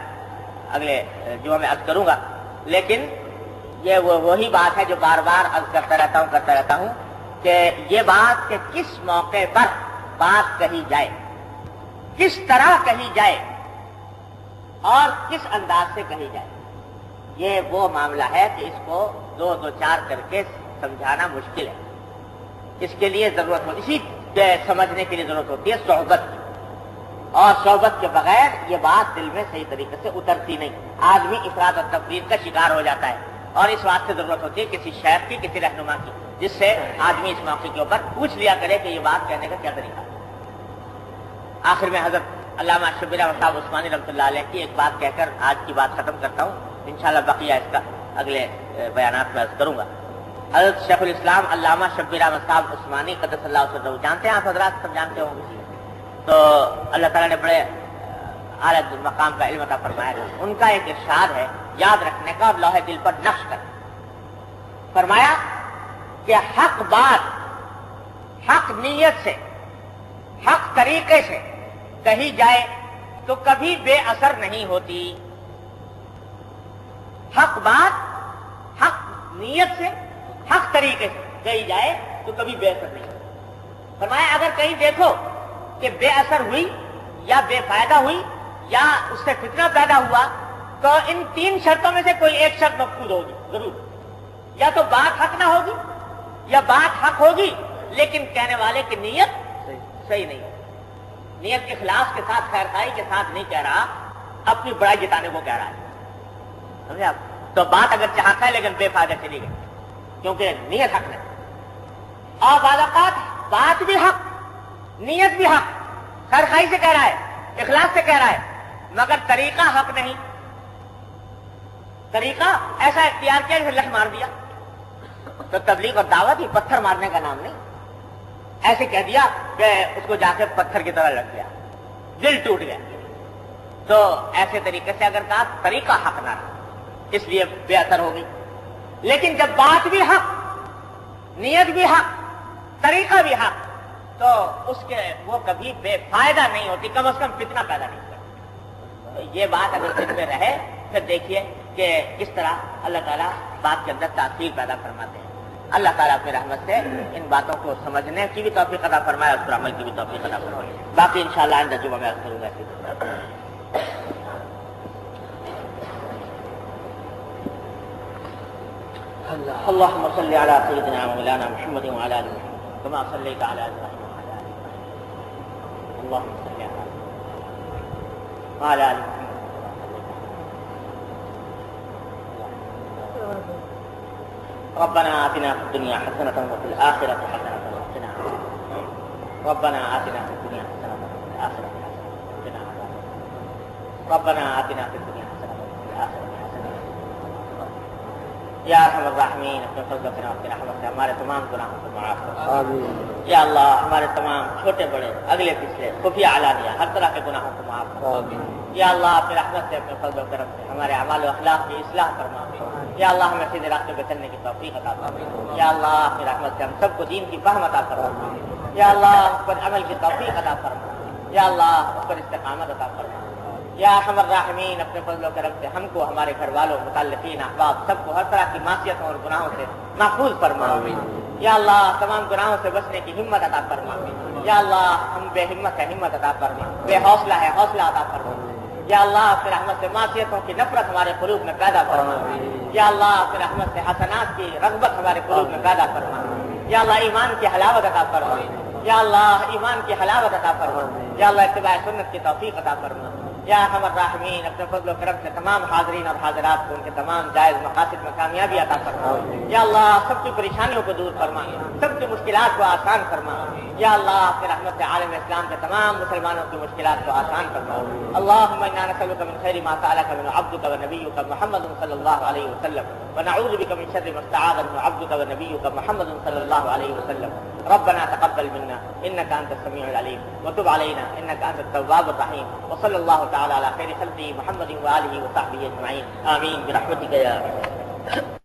اگلے جمعہ میں عرض کروں گا. لیکن یہ وہی بات ہے جو بار بار عرض کرتا رہتا ہوں کہ یہ بات کہ کس موقع پر بات کہی جائے، کس طرح کہی جائے اور کس انداز سے کہی جائے، یہ وہ معاملہ ہے کہ اس کو دو چار کر کے سمجھانا مشکل ہے. اس کے لیے ضرورت ہوتی، اسی کے سمجھنے کے لیے ضرورت ہوتی ہے صحبت کی، اور صحبت کے بغیر یہ بات دل میں صحیح طریقے سے اترتی نہیں. آدمی افراد اور تفرید کا شکار ہو جاتا ہے، اور اس بات سے ضرورت ہوتی ہے کسی شیخ کی، کسی رہنما کی، جس سے آدمی اس موقع کے اوپر پوچھ لیا کرے کہ یہ بات کہنے کا کیا طریقہ ہے. آخر میں حضرت علامہ شبیر احمد صاحب عثمانی رحمۃ اللہ علیہ کی ایک بات کہہ کر آج کی بات ختم کرتا ہوں. انشاءاللہ بقیہ اس کا اگلے بیانات میں عرض کروں گا. حضرت شیخ الاسلام علامہ شبیر احمد صاحب عثمانی قدس اللہ علیہ جانتے ہیں آپ حضرات، سب جانتے ہوں گے. تو اللہ تعالیٰ نے بڑے اعلیٰ مقام کا علم عطا فرمایا. ان کا ایک ارشاد ہے یاد رکھنے کا اور لوح دل پر نقش کر. فرمایا کہ حق بات حق نیت سے حق طریقے سے کہی جائے تو کبھی بے اثر نہیں ہوتی. حق بات حق نیت سے حق طریقے سے کہی جائے تو کبھی بے اثر نہیں ہوتی. فرمایا اگر کہیں دیکھو کہ بے اثر ہوئی یا بے فائدہ ہوئی یا اس سے فتنہ پیدا ہوا تو ان تین شرطوں میں سے کوئی ایک شرط مفقود ہوگی ضرور. یا تو بات حق نہ ہوگی، یا بات حق ہوگی لیکن کہنے والے کی نیت صحیح نہیں ہوگی. نیت اخلاص کے ساتھ، خیر خواہی کے ساتھ نہیں کہہ رہا، اپنی بڑائی جتانے کو کہہ رہا ہے. سمجھے آپ؟ تو بات اگر چاہتا ہے لیکن بے فائدہ چلی گئی کیونکہ نیت حق نہیں. اور بعض اوقات بات بھی حق، نیت بھی حق، خیر خواہی سے کہہ رہا ہے، اخلاص سے کہہ رہا ہے، مگر طریقہ حق نہیں. طریقہ ایسا اختیار کیا جسے لٹ مار دیا. تو تبلیغ اور دعوت ہی پتھر مارنے کا نام نہیں. ایسے کہہ دیا کہ اس کو جا کے پتھر کی طرح لگ گیا، دل ٹوٹ گیا. تو ایسے طریقے سے اگر کہا طریقہ حق نہ رہا اس لیے بے اثر ہوگی. لیکن جب بات بھی حق، نیت بھی حق، طریقہ بھی حق، تو اس کے وہ کبھی بے فائدہ نہیں ہوتی، کم از کم فتنہ پیدا نہیں کرتی. یہ بات اگر دل میں رہے پھر دیکھیے کہ کس طرح اللہ تعالیٰ بات کے اندر تاثیر پیدا فرماتے ہیں. اللہ تعالیٰ اپنی رحمت سے ان باتوں کو سمجھنے کی بھی توفیق عطا فرمائے اور اس پر عمل کی بھی توفیق عطا فرمائے. باقی انشاءاللہ آئندہ جمعہ میں عرض کروں گا. اللهم صل على سيدنا مولانا محمد وعلى ال محمد كما صليت على ابراهيم وعلى ال ابراهيم. اللهم صل على ال محمد. ربنا آتنا في الدنيا حسنة وفي الآخرة حسنة وقنا عذاب النار. ربنا آتنا في الدنيا حسنة وفي الآخرة حسنة وقنا عذاب النار. ربنا آتنا في الدنيا حسنة وفي الآخرة حسنة. یا ارحم الراحمین اپنے فضل و کرم کی رحمت سے ہمارے تمام گناہوں کو معاف کر. آمین. یا اللہ ہمارے تمام چھوٹے بڑے اگلے پچھلے خفیہ علانیہ ہر طرح کے گناہوں کو معاف کر. آمین. یا اللہ اپنے رحمت سے اپنے فضل و کرم سے ہمارے اعمال و اخلاق کی اصلاح فرما. یا اللہ ہمیں سیدھے راستے پہ چلنے کی توفیق عطا فرما. یا اللہ اپنی رحمت سے ہم سب کو دین کی فہم عطا فرما. یا اللہ اس پر عمل کی توفیق عطا فرما. یا اللہ اس پر استقامت عطا فرما. یا ارحم الراحمین اپنے فضل و کرم سے ہم کو، ہمارے گھر والوں، متعلقین، احباب سب کو ہر طرح کی معصیتوں اور گناہوں سے محفوظ فرما. یا اللہ تمام گناہوں سے بچنے کی ہمت عطا فرما. یا اللہ ہم بے ہمت ہے ہمت عطا فرما، بے حوصلہ ہے حوصلہ عطا فرما. یا اللہ اپنے رحمت سے معصیتوں کی نفرت ہمارے قلوب میں پیدا فرما. یا اللہ اپنے رحمت سے حسنات کی رغبت ہمارے قلوب میں پیدا فرما. یا اللہ ایمان کی حلاوت عطا فرما. یا اللہ ایمان کی حلاوت عطا فرما، یا اللہ اتباع سنت کی توفیق عطا فرما، یا ارحم الراحمین اپنے فضل و کرم سے تمام حاضرین اور حاضرات کو ان کے تمام جائز مقاصد میں کامیابی عطا فرما، یا اللہ سب کی پریشانیوں کو دور فرما، سب کی مشکلات کو آسان فرما، یا اللہ اپنے رحمت سے عالم اسلام کے تمام مسلمانوں کی مشکلات کو آسان فرما۔ اللهم انا نسألك من خير ما سألك من عبدك ونبيك محمد صلى الله عليه وسلم، ونعوذ بك من شر ما استعاذ من عبدك ونبيك محمد صلى الله عليه وسلم۔ ربنا تقبل منا انك انت السميع العليم وتب علينا انك انت التواب الرحيم، وصلى الله تعالى على خير خلقه محمد وآله وصحبه اجمعين، آمين برحمتك يا رب۔